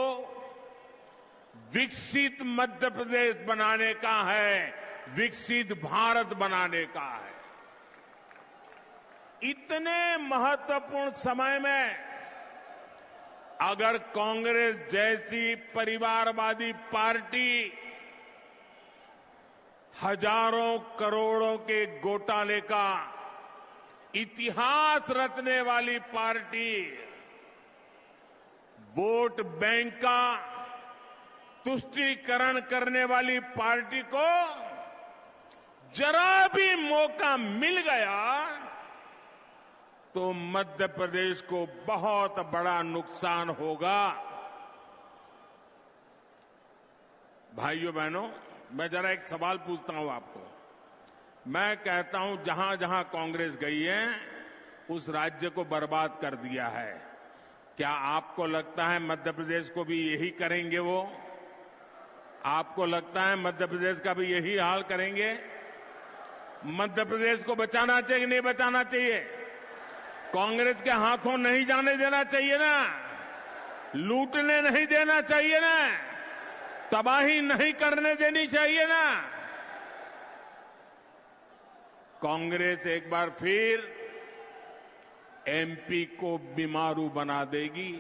विकसित मध्य प्रदेश बनाने का है, विकसित भारत बनाने का है। इतने महत्वपूर्ण समय में अगर कांग्रेस जैसी परिवारवादी पार्टी हजारों करोड़ों के घोटाले का इतिहास रचने वाली पार्टी, वोट बैंक का तुष्टीकरण करने वाली पार्टी को जरा भी मौका मिल गया तो मध्य प्रदेश को बहुत बड़ा नुकसान होगा। भाइयों बहनों, मैं जरा एक सवाल पूछता हूं आपको। मैं कहता हूं जहां जहां कांग्रेस गई है उस राज्य को बर्बाद कर दिया है। क्या आपको लगता है मध्य प्रदेश को भी यही करेंगे वो? आपको लगता है मध्य प्रदेश का भी यही हाल करेंगे? मध्य प्रदेश को बचाना चाहिए, नहीं बचाना चाहिए? कांग्रेस के हाथों नहीं जाने देना चाहिए ना, लूटने नहीं देना चाहिए ना, तबाही नहीं करने देनी चाहिए ना। कांग्रेस एक बार फिर एमपी को बीमारू बना देगी।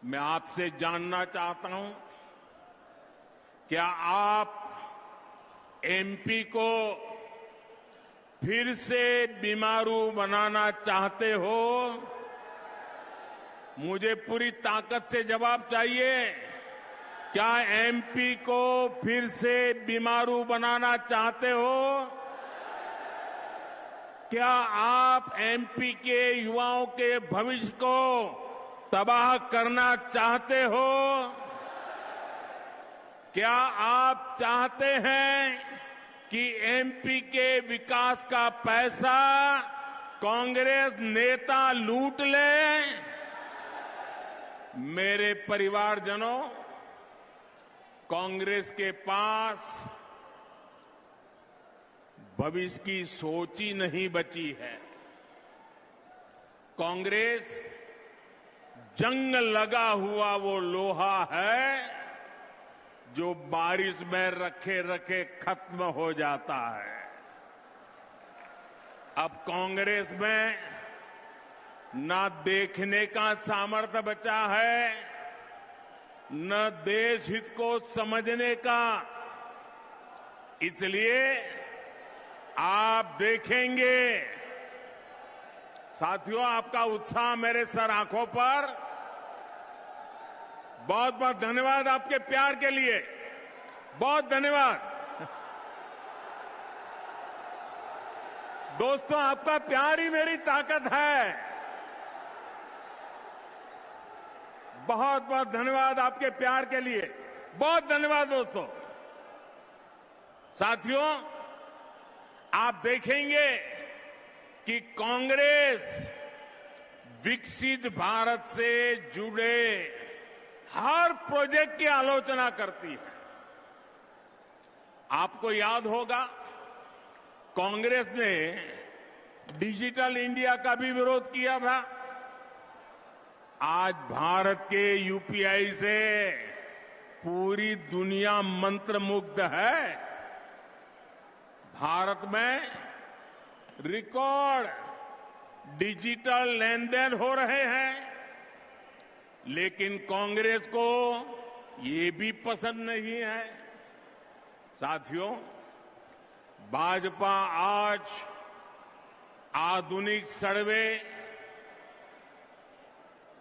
मैं आपसे जानना चाहता हूं, क्या आप एमपी को फिर से बीमारू बनाना चाहते हो? मुझे पूरी ताकत से जवाब चाहिए। क्या एमपी को फिर से बीमारू बनाना चाहते हो? क्या आप एमपी के युवाओं के भविष्य को तबाह करना चाहते हो? क्या आप चाहते हैं कि एमपी के विकास का पैसा कांग्रेस नेता लूट ले? मेरे परिवारजनों, कांग्रेस के पास भविष्य की सोच ही नहीं बची है। कांग्रेस जंग लगा हुआ वो लोहा है जो बारिश में रखे रखे खत्म हो जाता है। अब कांग्रेस में न देखने का सामर्थ्य बचा है, न देश हित को समझने का। इसलिए आप देखेंगे, साथियों, आपका उत्साह मेरे सर आंखों पर। बहुत बहुत धन्यवाद आपके प्यार के लिए, बहुत धन्यवाद। दोस्तों, आपका प्यार ही मेरी ताकत है। बहुत बहुत धन्यवाद आपके प्यार के लिए, बहुत धन्यवाद दोस्तों। साथियों, आप देखेंगे कि कांग्रेस विकसित भारत से जुड़े हर प्रोजेक्ट की आलोचना करती है। आपको याद होगा, कांग्रेस ने डिजिटल इंडिया का भी विरोध किया था। आज भारत के यूपीआई से पूरी दुनिया मंत्रमुग्ध है। भारत में रिकॉर्ड डिजिटल लेन देन हो रहे हैं, लेकिन कांग्रेस को ये भी पसंद नहीं है। साथियों, भाजपा आज आधुनिक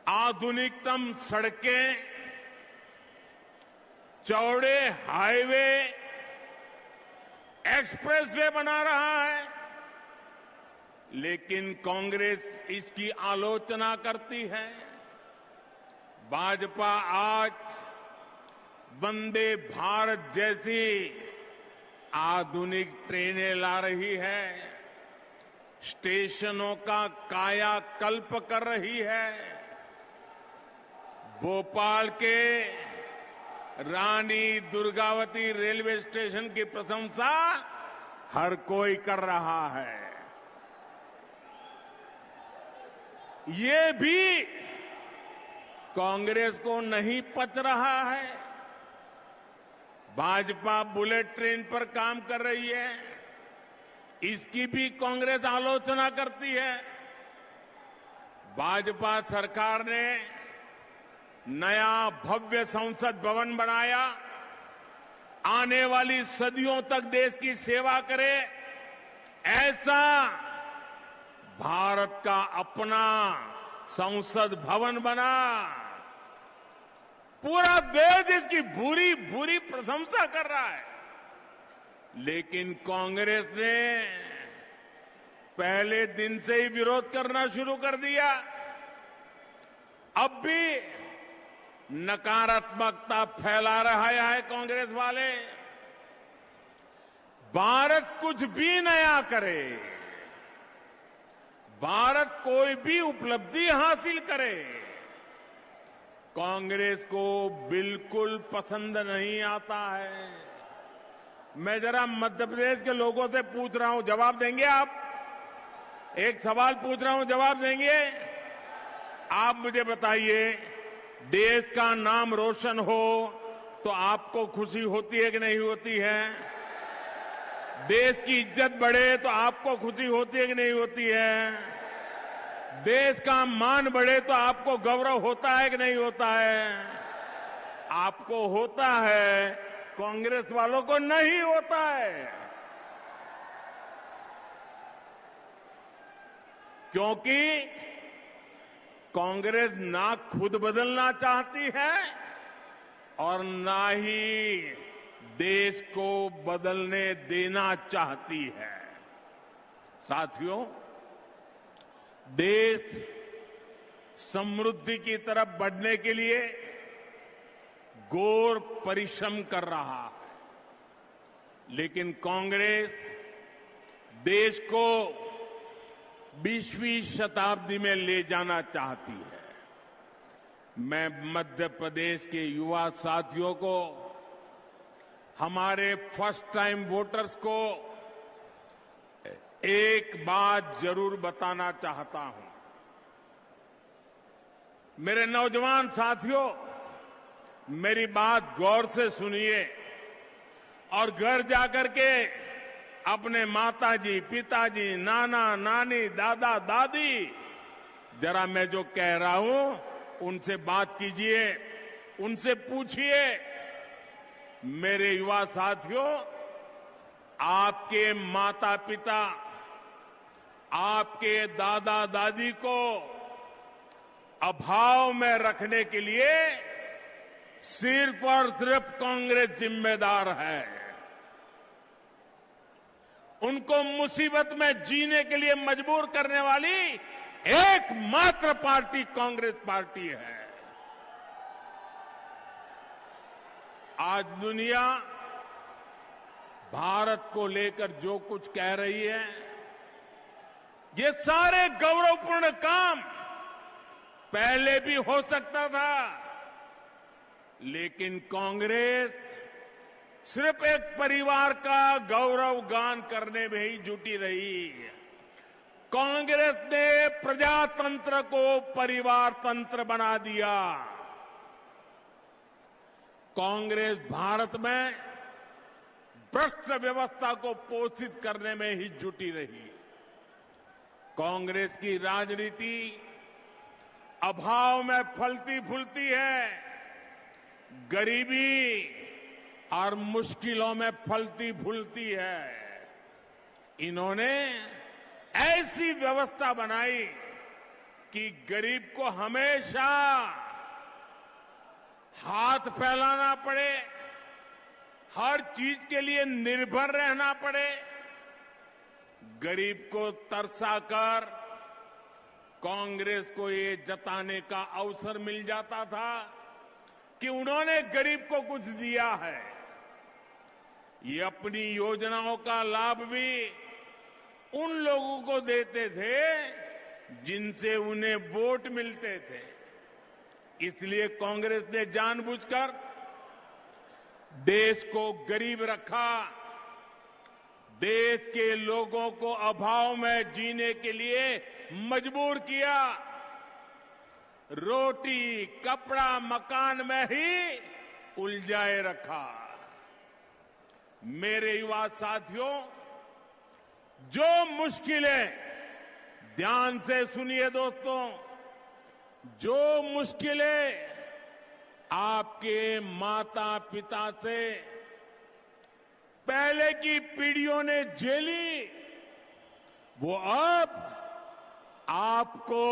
आधुनिकतम सड़कें, चौड़े हाईवे, एक्सप्रेसवे बना रहा है। लेकिन कांग्रेस इसकी आलोचना करती है। भाजपा आज वंदे भारत जैसी आधुनिक ट्रेनें ला रही है, स्टेशनों का कायाकल्प कर रही है। भोपाल के रानी दुर्गावती रेलवे स्टेशन की प्रशंसा हर कोई कर रहा है। ये भी कांग्रेस को नहीं पच रहा है। भाजपा बुलेट ट्रेन पर काम कर रही है, इसकी भी कांग्रेस आलोचना करती है। भाजपा सरकार ने नया भव्य संसद भवन बनाया, आने वाली सदियों तक देश की सेवा करे, ऐसा भारत का अपना संसद भवन बना। पूरा देश इसकी भूरी भूरी प्रशंसा कर रहा है। लेकिन कांग्रेस ने पहले दिन से ही विरोध करना शुरू कर दिया। अब भी नकारात्मकता फैला रहा है कांग्रेस वाले। भारत कुछ भी नया करे, भारत कोई भी उपलब्धि हासिल करे, कांग्रेस को बिल्कुल पसंद नहीं आता है। मैं जरा मध्य प्रदेश के लोगों से पूछ रहा हूं, जवाब देंगे आप? एक सवाल पूछ रहा हूं, जवाब देंगे? आप मुझे बताइए, देश का नाम रोशन हो तो आपको खुशी होती है कि नहीं होती है? देश की इज्जत बढ़े तो आपको खुशी होती है कि नहीं होती है? देश का मान बढ़े तो आपको गौरव होता है कि नहीं होता है? आपको होता है, कांग्रेस वालों को नहीं होता है। क्योंकि कांग्रेस ना खुद बदलना चाहती है और ना ही देश को बदलने देना चाहती है। साथियों, देश समृद्धि की तरफ बढ़ने के लिए घोर परिश्रम कर रहा है, लेकिन कांग्रेस देश को 20वीं शताब्दी में ले जाना चाहती है। मैं मध्य प्रदेश के युवा साथियों को, हमारे फर्स्ट टाइम वोटर्स को एक बात जरूर बताना चाहता हूं। मेरे नौजवान साथियों, मेरी बात गौर से सुनिए और घर जाकर के अपने माताजी, पिताजी, नाना, नानी, दादा, दादी, जरा मैं जो कह रहा हूं उनसे बात कीजिए, उनसे पूछिए। मेरे युवा साथियों, आपके माता पिता, आपके दादा दादी को अभाव में रखने के लिए सिर्फ और सिर्फ कांग्रेस जिम्मेदार है। उनको मुसीबत में जीने के लिए मजबूर करने वाली एकमात्र पार्टी कांग्रेस पार्टी है। आज दुनिया भारत को लेकर जो कुछ कह रही है, ये सारे गौरवपूर्ण काम पहले भी हो सकता था, लेकिन कांग्रेस सिर्फ एक परिवार का गौरव गान करने में ही जुटी रही। कांग्रेस ने प्रजातंत्र को परिवार तंत्र बना दिया। कांग्रेस भारत में भ्रष्ट व्यवस्था को पोषित करने में ही जुटी रही। कांग्रेस की राजनीति अभाव में फलती फूलती है, गरीबी और मुश्किलों में फलती फूलती है। इन्होंने ऐसी व्यवस्था बनाई कि गरीब को हमेशा हाथ फैलाना पड़े, हर चीज के लिए निर्भर रहना पड़े। गरीब को तरसाकर कांग्रेस को ये जताने का अवसर मिल जाता था कि उन्होंने गरीब को कुछ दिया है। ये अपनी योजनाओं का लाभ भी उन लोगों को देते थे जिनसे उन्हें वोट मिलते थे। इसलिए कांग्रेस ने जानबूझकर देश को गरीब रखा, देश के लोगों को अभाव में जीने के लिए मजबूर किया, रोटी कपड़ा मकान में ही उलझाए रखा। मेरे युवा साथियों, जो मुश्किलें, ध्यान से सुनिए दोस्तों, जो मुश्किलें आपके माता पिता से पहले की पीढ़ियों ने झेली, वो अब आपको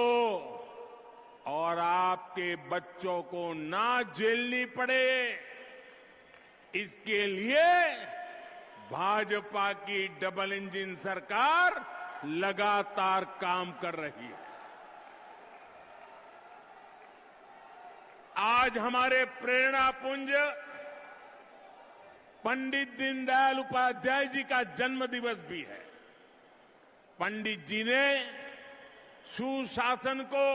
और आपके बच्चों को ना झेलनी पड़े, इसके लिए भाजपा की डबल इंजन सरकार लगातार काम कर रही है। आज हमारे प्रेरणा पुंज पंडित दीनदयाल उपाध्याय जी का जन्म दिवस भी है। पंडित जी ने सुशासन को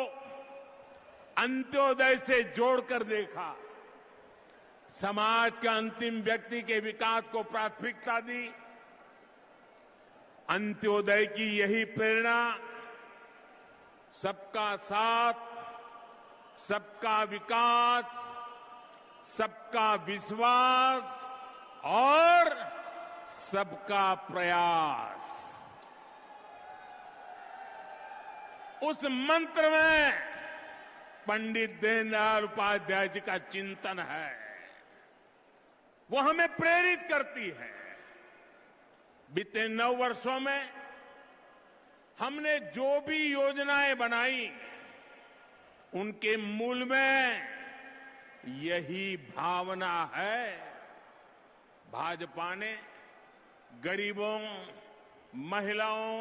अंत्योदय से जोड़कर देखा, समाज के अंतिम व्यक्ति के विकास को प्राथमिकता दी। अंत्योदय की यही प्रेरणा सबका साथ, सबका विकास, सबका विश्वास और सबका प्रयास, उस मंत्र में पंडित दीनदयाल उपाध्याय जी का चिंतन है। वो हमें प्रेरित करती है। बीते 9 वर्षों में हमने जो भी योजनाएं बनाई, उनके मूल में यही भावना है। भाजपा ने गरीबों, महिलाओं,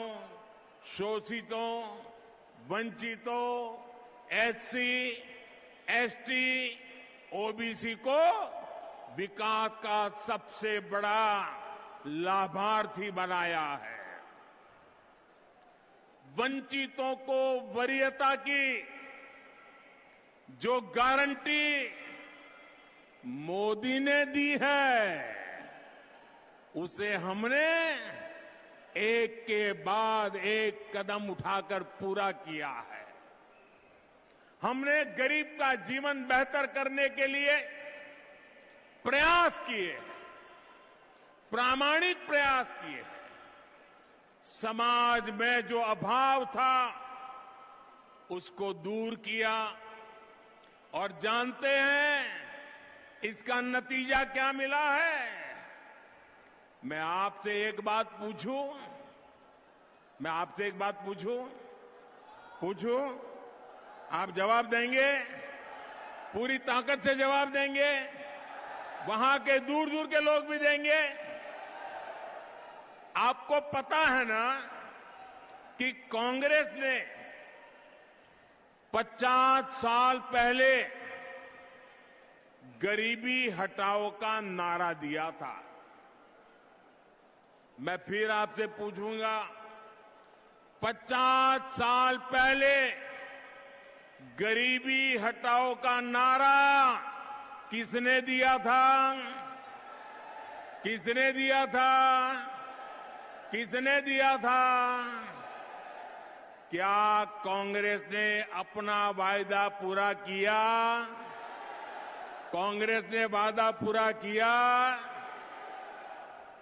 शोषितों, वंचितों, एससी, एसटी, ओबीसी को विकास का सबसे बड़ा लाभार्थी बनाया है। वंचितों को वरीयता की जो गारंटी मोदी ने दी है, उसे हमने एक के बाद एक कदम उठाकर पूरा किया है। हमने गरीब का जीवन बेहतर करने के लिए प्रयास किए, प्रामाणिक प्रयास किए हैं। समाज में जो अभाव था, उसको दूर किया। और जानते हैं इसका नतीजा क्या मिला है? मैं आपसे एक बात पूछूं? पूछूं? आप जवाब देंगे? पूरी ताकत से जवाब देंगे? वहां के दूर दूर के लोग भी देंगे? आपको पता है ना कि कांग्रेस ने 50 साल पहले गरीबी हटाओ का नारा दिया था। मैं फिर आपसे पूछूंगा, 50 साल पहले गरीबी हटाओ का नारा किसने दिया था? किसने दिया था? किसने दिया था? क्या कांग्रेस ने अपना वायदा पूरा किया? कांग्रेस ने वादा पूरा किया।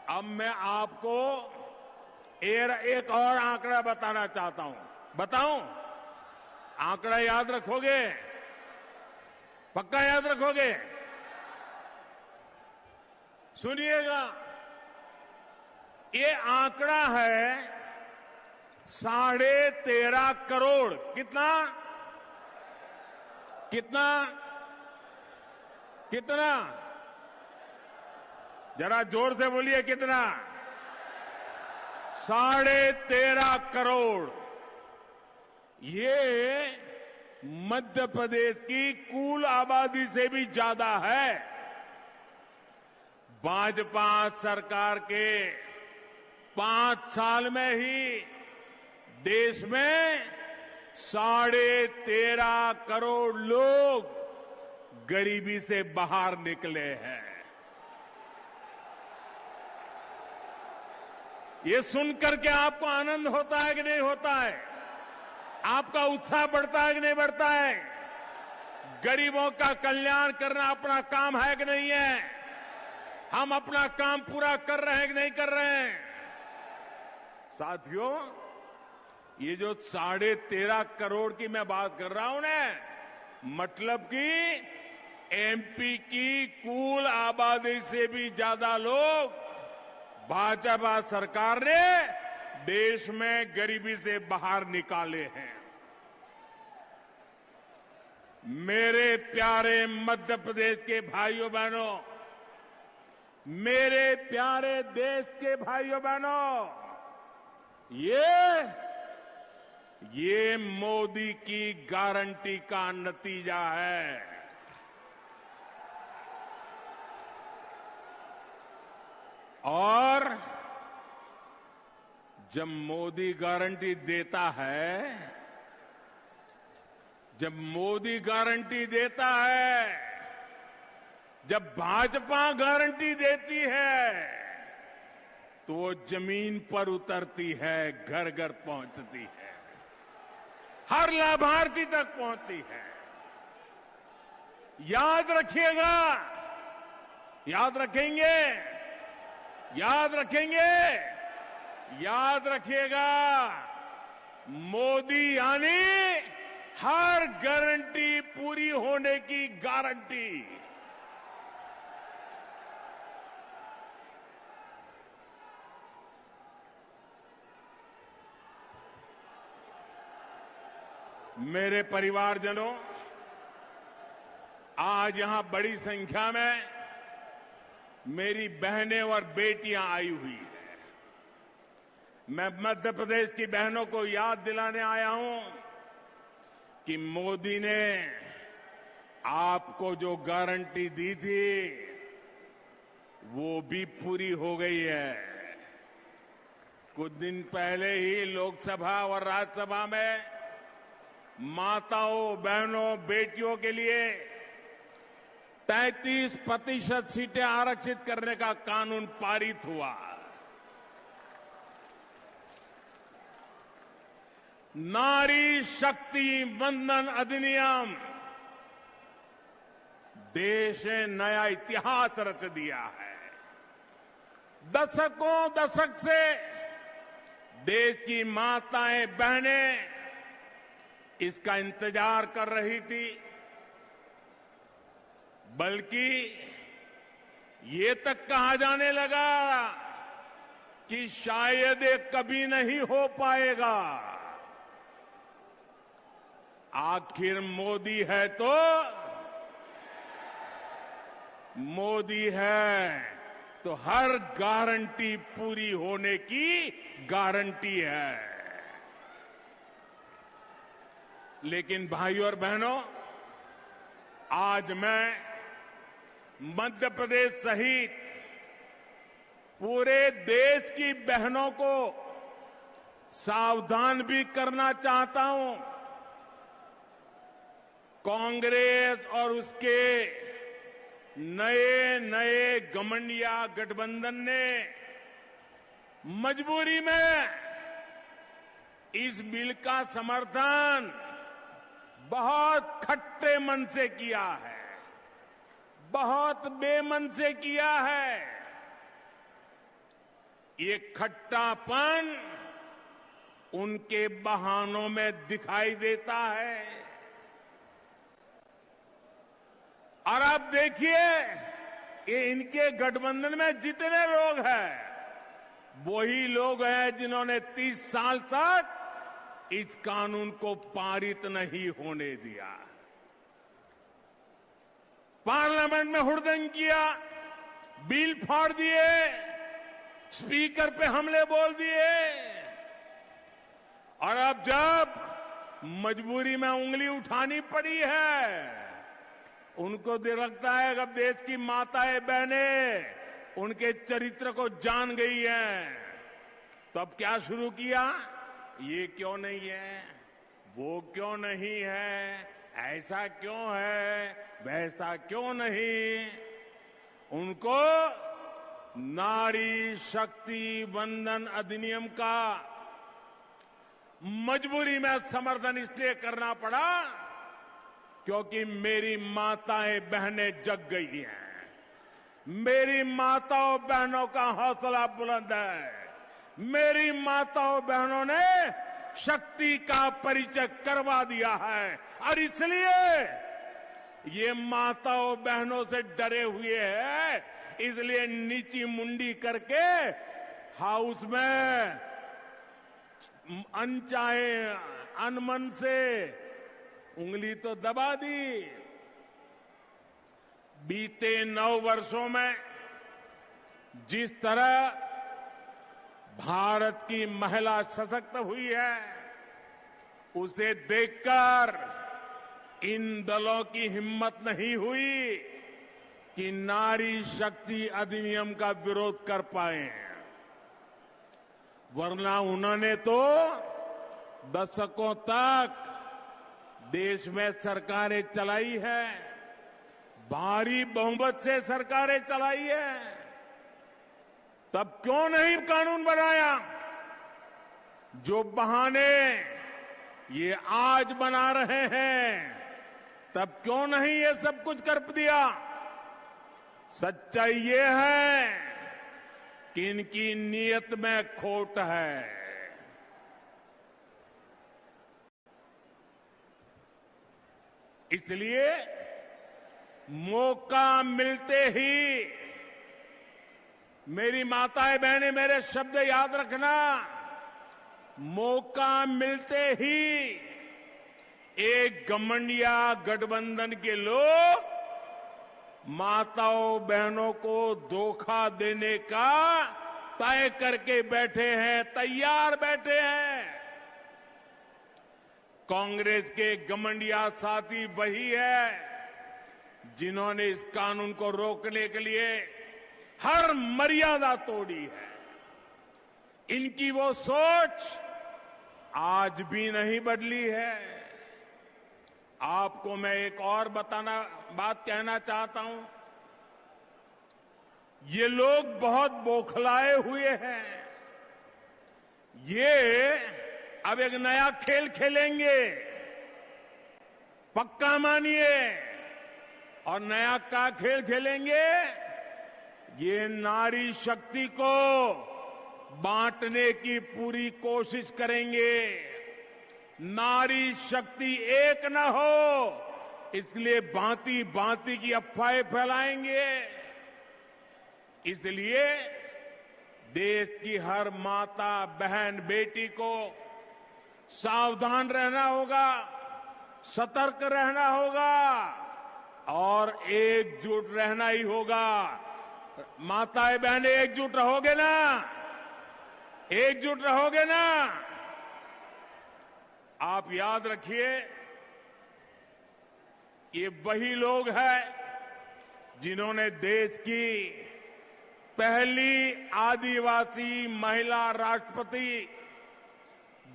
अब मैं आपको एक और आंकड़ा बताना चाहता हूं। बताऊं? आंकड़ा याद रखोगे? पक्का याद रखोगे? सुनिएगा, ये आंकड़ा है 13.5 करोड़। कितना? कितना? कितना? जरा जोर से बोलिए, कितना? 13.5 करोड़ ये मध्य प्रदेश की कुल आबादी से भी ज्यादा है। भाजपा सरकार के 5 साल में ही देश में 13.5 करोड़ लोग गरीबी से बाहर निकले हैं। ये सुनकर के आपको आनंद होता है कि नहीं होता है? आपका उत्साह बढ़ता है कि नहीं बढ़ता है? गरीबों का कल्याण करना अपना काम है कि नहीं है? हम अपना काम पूरा कर रहे हैं कि नहीं कर रहे हैं? साथियों, ये जो 13.5 करोड़ की मैं बात कर रहा हूं ना, मतलब कि एमपी की कुल आबादी से भी ज्यादा लोग भाजपा सरकार ने देश में गरीबी से बाहर निकाले हैं। मेरे प्यारे मध्य प्रदेश के भाइयों बहनों, मेरे प्यारे देश के भाइयों बहनों, ये मोदी की गारंटी का नतीजा है। और जब मोदी गारंटी देता है, जब मोदी गारंटी देता है, जब भाजपा गारंटी देती है, तो वो जमीन पर उतरती है, घर घर पहुंचती है, हर लाभार्थी तक पहुंचती है। याद रखिएगा, याद रखेंगे, याद रखेंगे, याद रखिएगा, मोदी यानी हर गारंटी पूरी होने की गारंटी। मेरे परिवारजनों, आज यहां बड़ी संख्या में मेरी बहनें और बेटियां आई हुई हैं। मैं मध्य प्रदेश की बहनों को याद दिलाने आया हूं कि मोदी ने आपको जो गारंटी दी थी वो भी पूरी हो गई है। कुछ दिन पहले ही लोकसभा और राज्यसभा में माताओं, बहनों, बेटियों के लिए 33% सीटें आरक्षित करने का कानून पारित हुआ। नारी शक्ति वंदन अधिनियम देश ने नया इतिहास रच दिया है। दशक से देश की माताएं, बहनें इसका इंतजार कर रही थी, बल्कि ये तक कहा जाने लगा कि शायद ये कभी नहीं हो पाएगा। आखिर मोदी है तो मोदी है तो हर गारंटी पूरी होने की गारंटी है। लेकिन भाइयों और बहनों, आज मैं मध्य प्रदेश सहित पूरे देश की बहनों को सावधान भी करना चाहता हूं। कांग्रेस और उसके नए नए घमंडिया गठबंधन ने मजबूरी में इस बिल का समर्थन बहुत खट्टे मन से किया है, बहुत बेमन से किया है। ये खट्टापन उनके बहानों में दिखाई देता है। और अब देखिए, ये इनके गठबंधन में जितने लोग हैं, वही लोग हैं जिन्होंने 30 साल तक इस कानून को पारित नहीं होने दिया। पार्लियामेंट में हुड़दंग किया, बिल फाड़ दिए, स्पीकर पे हमले बोल दिए, और अब जब मजबूरी में उंगली उठानी पड़ी है, उनको लगता है कि अब देश की माताएं बहनें उनके चरित्र को जान गई हैं, तो अब क्या शुरू किया? ये क्यों नहीं है, वो क्यों नहीं है, ऐसा क्यों है, वैसा क्यों नहीं। उनको नारी शक्ति वंदन अधिनियम का मजबूरी में समर्थन इसलिए करना पड़ा क्योंकि मेरी माताएं बहनें जग गई हैं। मेरी माताओं बहनों का हौसला बुलंद है। मेरी माताओं बहनों ने शक्ति का परिचय करवा दिया है, और इसलिए ये माताओं बहनों से डरे हुए हैं, इसलिए नीची मुंडी करके हाउस में अनचाहे अनमन से उंगली तो दबा दी। बीते 9 वर्षों में जिस तरह भारत की महिला सशक्त हुई है, उसे देखकर इन दलों की हिम्मत नहीं हुई कि नारी शक्ति अधिनियम का विरोध कर पाए, वरना उन्होंने तो दशकों तक देश में सरकारें चलाई है, भारी बहुमत से सरकारें चलाई है। तब क्यों नहीं कानून बनाया? जो बहाने ये आज बना रहे हैं, तब क्यों नहीं ये सब कुछ कर दिया? सच्चाई ये है कि इनकी नीयत में खोट है। इसलिए मौका मिलते ही, मेरी माताएं बहनें मेरे शब्द याद रखना, मौका मिलते ही एक घमंडिया गठबंधन के लोग माताओं बहनों को धोखा देने का तय करके बैठे हैं, तैयार बैठे हैं। कांग्रेस के घमंडिया साथी वही है जिन्होंने इस कानून को रोकने के लिए हर मर्यादा तोड़ी है। इनकी वो सोच आज भी नहीं बदली है। आपको मैं एक और बात कहना चाहता हूं। ये लोग बहुत बौखलाए हुए हैं। ये अब एक नया खेल खेलेंगे, पक्का मानिए। और नया क्या खेल खेलेंगे? ये नारी शक्ति को बांटने की पूरी कोशिश करेंगे। नारी शक्ति एक न हो, इसलिए भांति भांति की अफवाहें फैलाएंगे। इसलिए देश की हर माता बहन बेटी को सावधान रहना होगा, सतर्क रहना होगा और एकजुट रहना ही होगा। माताएं बहनें एकजुट रहोगे ना? एकजुट रहोगे ना? आप याद रखिए, ये वही लोग हैं जिन्होंने देश की पहली आदिवासी महिला राष्ट्रपति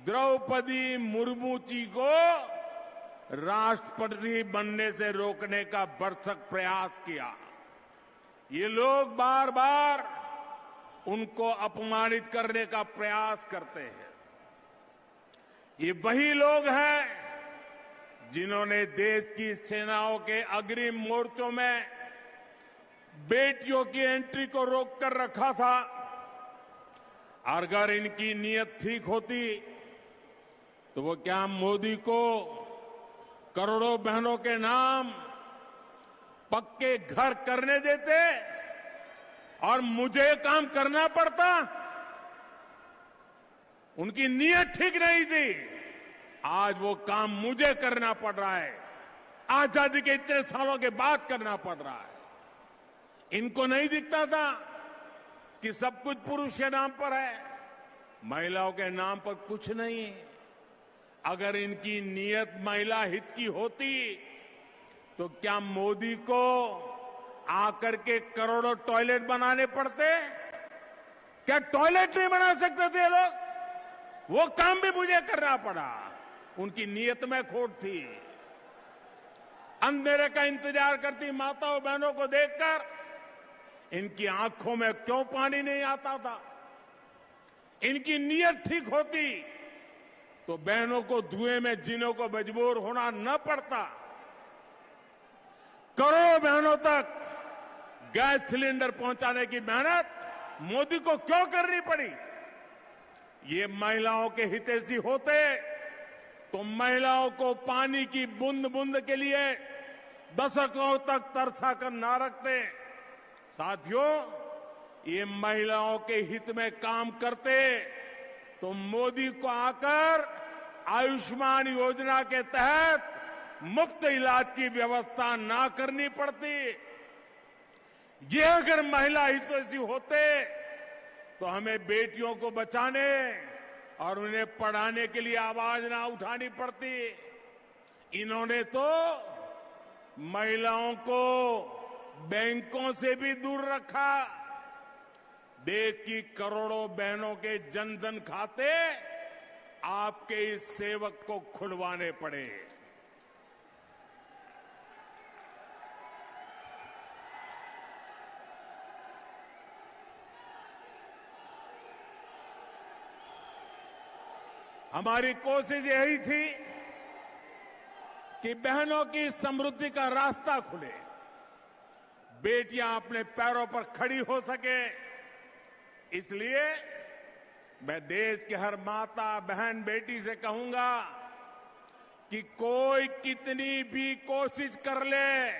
द्रौपदी मुर्मू जी को राष्ट्रपति बनने से रोकने का भरसक प्रयास किया। ये लोग बार बार उनको अपमानित करने का प्रयास करते हैं। ये वही लोग हैं जिन्होंने देश की सेनाओं के अग्रिम मोर्चों में बेटियों की एंट्री को रोककर रखा था। और अगर इनकी नीयत ठीक होती तो वो क्या मोदी को करोड़ों बहनों के नाम पक्के घर करने देते और मुझे काम करना पड़ता? उनकी नीयत ठीक नहीं थी। आज वो काम मुझे करना पड़ रहा है, आजादी के इतने सालों के बाद करना पड़ रहा है। इनको नहीं दिखता था कि कि सब कुछ पुरुष के नाम पर है, महिलाओं के नाम पर कुछ नहीं है। अगर इनकी नीयत महिला हित की होती तो क्या मोदी को आकर के करोड़ों टॉयलेट बनाने पड़ते? क्या टॉयलेट नहीं बना सकते थे लोग? वो काम भी मुझे करना पड़ा। उनकी नीयत में खोट थी। अंधेरे का इंतजार करती माताओं बहनों को देखकर इनकी आंखों में क्यों पानी नहीं आता था? इनकी नीयत ठीक होती तो बहनों को धुएं में जीने को मजबूर होना न पड़ता। करोड़ों बहनों तक गैस सिलेंडर पहुंचाने की मेहनत मोदी को क्यों करनी पड़ी? ये महिलाओं के हितैषी होते तो महिलाओं को पानी की बूंद बूंद के लिए दशकों तक तरसा कर ना रखते। साथियों, ये महिलाओं के हित में काम करते तो मोदी को आकर आयुष्मान योजना के तहत मुफ्त इलाज की व्यवस्था ना करनी पड़ती। ये अगर महिला हितैषी होते तो हमें बेटियों को बचाने और उन्हें पढ़ाने के लिए आवाज ना उठानी पड़ती। इन्होंने तो महिलाओं को बैंकों से भी दूर रखा। देश की करोड़ों बहनों के जन धन खाते आपके इस सेवक को खुलवाने पड़े। हमारी कोशिश यही थी कि बहनों की समृद्धि का रास्ता खुले, बेटियां अपने पैरों पर खड़ी हो सके। इसलिए मैं देश के हर माता बहन बेटी से कहूंगा कि कोई कितनी भी कोशिश कर ले,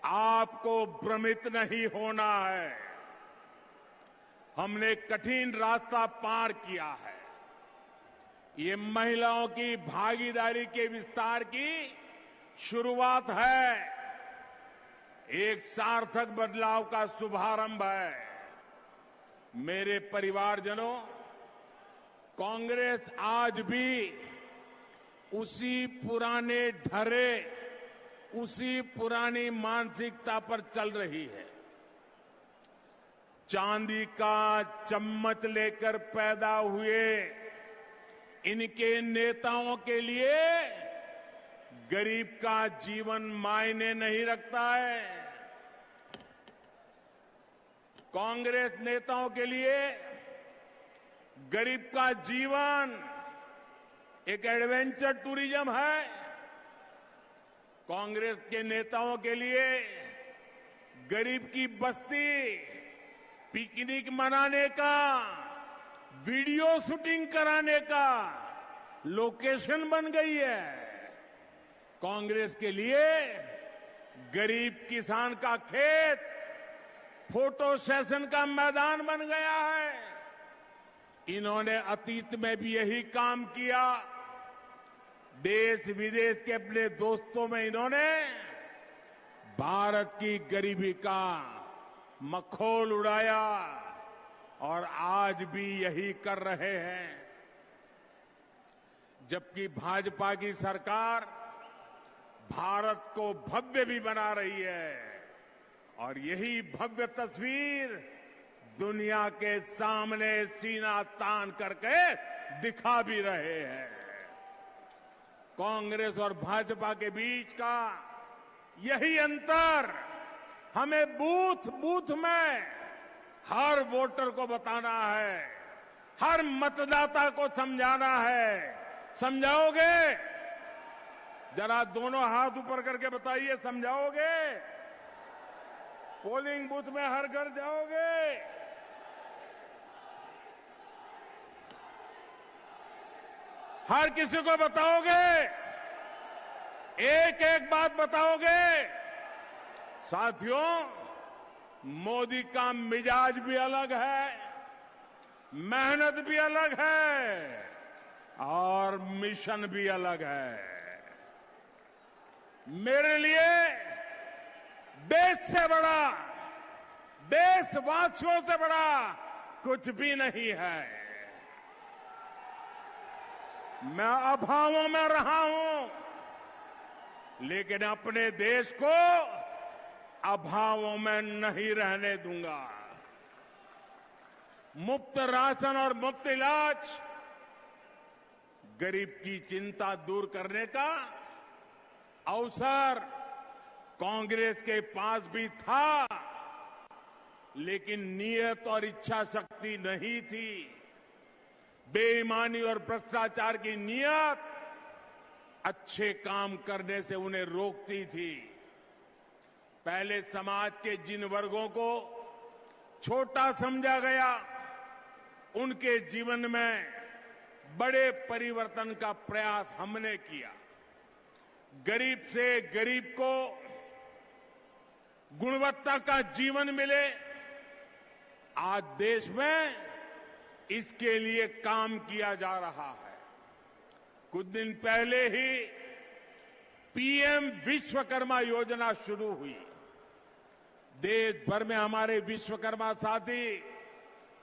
आपको भ्रमित नहीं होना है। हमने कठिन रास्ता पार किया है। ये महिलाओं की भागीदारी के विस्तार की शुरुआत है, एक सार्थक बदलाव का शुभारंभ है। मेरे परिवारजनों, कांग्रेस आज भी उसी पुराने ढर्रे, उसी पुरानी मानसिकता पर चल रही है। चांदी का चम्मच लेकर पैदा हुए इनके नेताओं के लिए गरीब का जीवन मायने नहीं रखता है। कांग्रेस नेताओं के लिए गरीब का जीवन एक एडवेंचर टूरिज्म है। कांग्रेस के नेताओं के लिए गरीब की बस्ती पिकनिक मनाने का, वीडियो शूटिंग कराने का लोकेशन बन गई है। कांग्रेस के लिए गरीब किसान का खेत फोटो सेशन का मैदान बन गया है। इन्होंने अतीत में भी यही काम किया। देश विदेश के अपने दोस्तों में इन्होंने भारत की गरीबी का मखौल उड़ाया और आज भी यही कर रहे हैं। जबकि भाजपा की सरकार भारत को भव्य भी बना रही है और यही भव्य तस्वीर दुनिया के सामने सीना तान करके दिखा भी रहे हैं। कांग्रेस और भाजपा के बीच का यही अंतर हमें बूथ बूथ में हर वोटर को बताना है, हर मतदाता को समझाना है। समझाओगे? जरा दोनों हाथ ऊपर करके बताइए, समझाओगे? पोलिंग बूथ में हर घर जाओगे? हर किसी को बताओगे? एक एक बात बताओगे? साथियों, मोदी का मिजाज भी अलग है, मेहनत भी अलग है और मिशन भी अलग है। मेरे लिए देश से बड़ा, देशवासियों से बड़ा कुछ भी नहीं है। मैं अभावों में रहा हूं, लेकिन अपने देश को अभावों में नहीं रहने दूंगा। मुफ्त राशन और मुफ्त इलाज गरीब की चिंता दूर करने का अवसर कांग्रेस के पास भी था, लेकिन नियत और इच्छा शक्ति नहीं थी। बेईमानी और भ्रष्टाचार की नियत अच्छे काम करने से उन्हें रोकती थी। पहले समाज के जिन वर्गों को छोटा समझा गया, उनके जीवन में बड़े परिवर्तन का प्रयास हमने किया। गरीब से गरीब को गुणवत्ता का जीवन मिले, आज देश में इसके लिए काम किया जा रहा है। कुछ दिन पहले ही पीएम विश्वकर्मा योजना शुरू हुई। देश भर में हमारे विश्वकर्मा साथी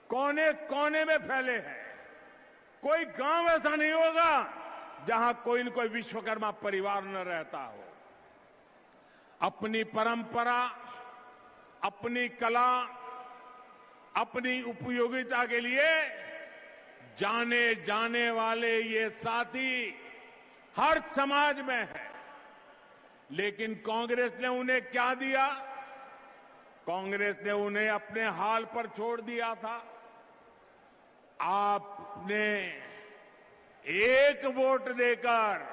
कोने कोने में फैले हैं। कोई गांव ऐसा नहीं होगा जहां कोई न कोई विश्वकर्मा परिवार न रहता हो। अपनी परंपरा, अपनी कला, अपनी उपयोगिता के लिए जाने जाने वाले ये साथी हर समाज में है। लेकिन कांग्रेस ने उन्हें क्या दिया? कांग्रेस ने उन्हें अपने हाल पर छोड़ दिया था। आपने एक वोट देकर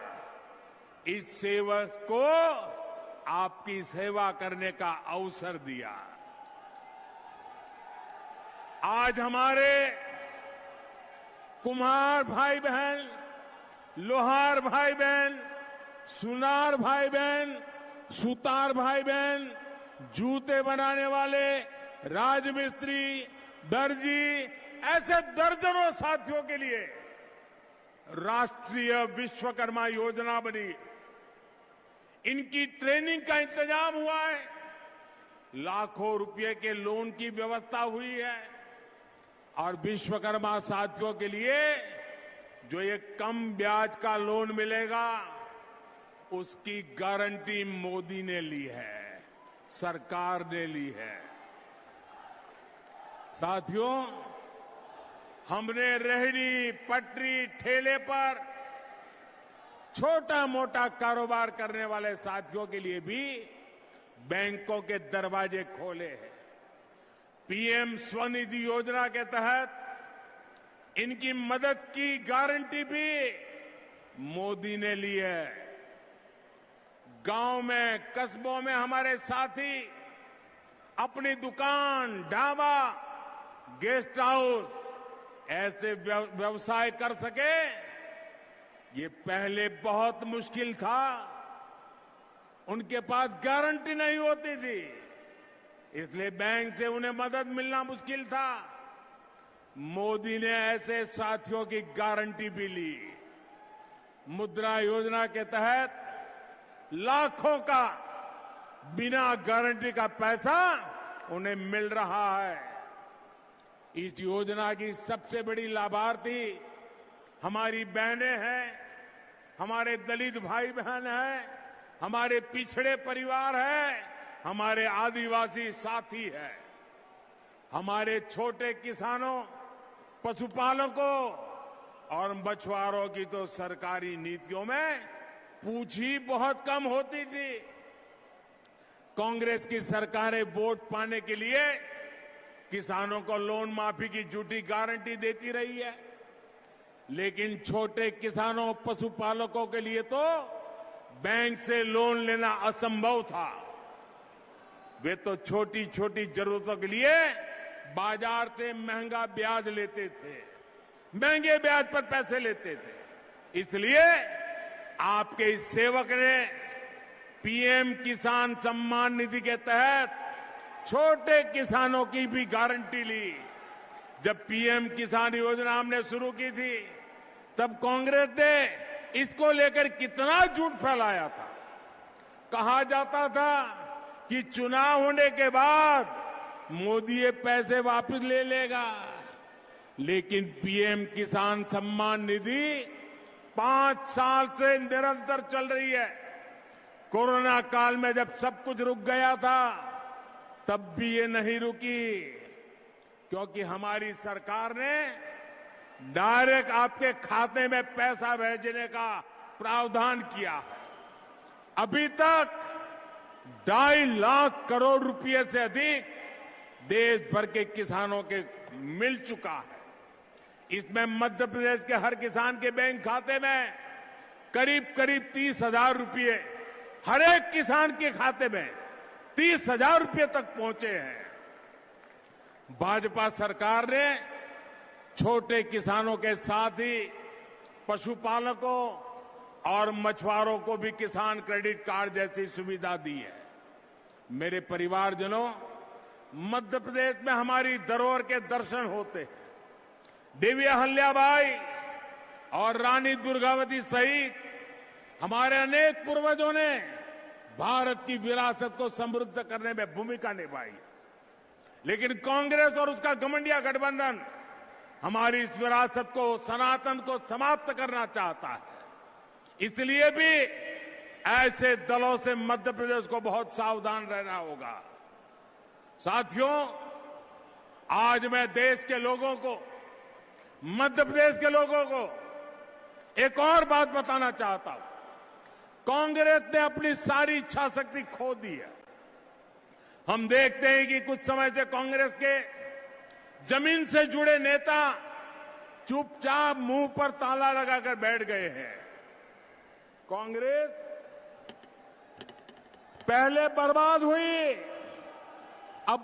इस सेवक को आपकी सेवा करने का अवसर दिया। आज हमारे कुम्हार भाई बहन, लोहार भाई बहन, सुनार भाई बहन, सुतार भाई बहन, जूते बनाने वाले, राजमिस्त्री, दर्जी, ऐसे दर्जनों साथियों के लिए राष्ट्रीय विश्वकर्मा योजना बनी। इनकी ट्रेनिंग का इंतजाम हुआ है। लाखों रुपए के लोन की व्यवस्था हुई है और विश्वकर्मा साथियों के लिए जो ये कम ब्याज का लोन मिलेगा, उसकी गारंटी मोदी ने ली है, सरकार ने ली है। साथियों, हमने रेहड़ी, पटरी, ठेले पर छोटा मोटा कारोबार करने वाले साथियों के लिए भी बैंकों के दरवाजे खोले हैं। पीएम स्वनिधि योजना के तहत इनकी मदद की गारंटी भी मोदी ने ली है। गांव में, कस्बों में हमारे साथी अपनी दुकान, ढाबा, गेस्ट हाउस ऐसे व्यवसाय कर सके, ये पहले बहुत मुश्किल था। उनके पास गारंटी नहीं होती थी, इसलिए बैंक से उन्हें मदद मिलना मुश्किल था। मोदी ने ऐसे साथियों की गारंटी भी ली। मुद्रा योजना के तहत लाखों का बिना गारंटी का पैसा उन्हें मिल रहा है। इस योजना की सबसे बड़ी लाभार्थी हमारी बहनें हैं, हमारे दलित भाई बहन हैं, हमारे पिछड़े परिवार हैं, हमारे आदिवासी साथी हैं। हमारे छोटे किसानों, पशुपालकों और मछुआरों की तो सरकारी नीतियों में पूछ ही बहुत कम होती थी। कांग्रेस की सरकारें वोट पाने के लिए किसानों को लोन माफी की झूठी गारंटी देती रही है, लेकिन छोटे किसानों, पशुपालकों के लिए तो बैंक से लोन लेना असंभव था। वे तो छोटी छोटी जरूरतों के लिए बाजार से महंगा ब्याज लेते थे, महंगे ब्याज पर पैसे लेते थे। इसलिए आपके इस सेवक ने पीएम किसान सम्मान निधि के तहत छोटे किसानों की भी गारंटी ली। जब पीएम किसान योजना हमने शुरू की थी, तब कांग्रेस ने इसको लेकर कितना झूठ फैलाया था। कहा जाता था कि चुनाव होने के बाद मोदी ये पैसे वापस ले लेगा, लेकिन पीएम किसान सम्मान निधि 5 साल से निरंतर चल रही है। कोरोना काल में जब सब कुछ रुक गया था, तब भी ये नहीं रुकी, क्योंकि हमारी सरकार ने डायरेक्ट आपके खाते में पैसा भेजने का प्रावधान किया है। अभी तक 2.5 लाख करोड़ रुपए से अधिक देश भर के किसानों के मिल चुका है। इसमें मध्य प्रदेश के हर किसान के बैंक खाते में करीब 30,000 रुपए, हर एक किसान के खाते में 30,000 रुपए तक पहुंचे हैं। भाजपा सरकार ने छोटे किसानों के साथ ही पशुपालकों और मछुआरों को भी किसान क्रेडिट कार्ड जैसी सुविधा दी है। मेरे परिवारजनों, मध्य प्रदेश में हमारी धरोहर के दर्शन होते हैं। देवी अहल्याबाई और रानी दुर्गावती सहित हमारे अनेक पूर्वजों ने भारत की विरासत को समृद्ध करने में भूमिका निभाई, लेकिन कांग्रेस और उसका घमंडिया गठबंधन हमारी इस विरासत को, सनातन को समाप्त करना चाहता है। इसलिए भी ऐसे दलों से मध्य प्रदेश को बहुत सावधान रहना होगा। साथियों, आज मैं देश के लोगों को, मध्य प्रदेश के लोगों को एक और बात बताना चाहता हूं। कांग्रेस ने अपनी सारी इच्छा शक्ति खो दी है। हम देखते हैं कि कुछ समय से कांग्रेस के जमीन से जुड़े नेता चुपचाप मुंह पर ताला लगाकर बैठ गए हैं। कांग्रेस पहले बर्बाद हुई, अब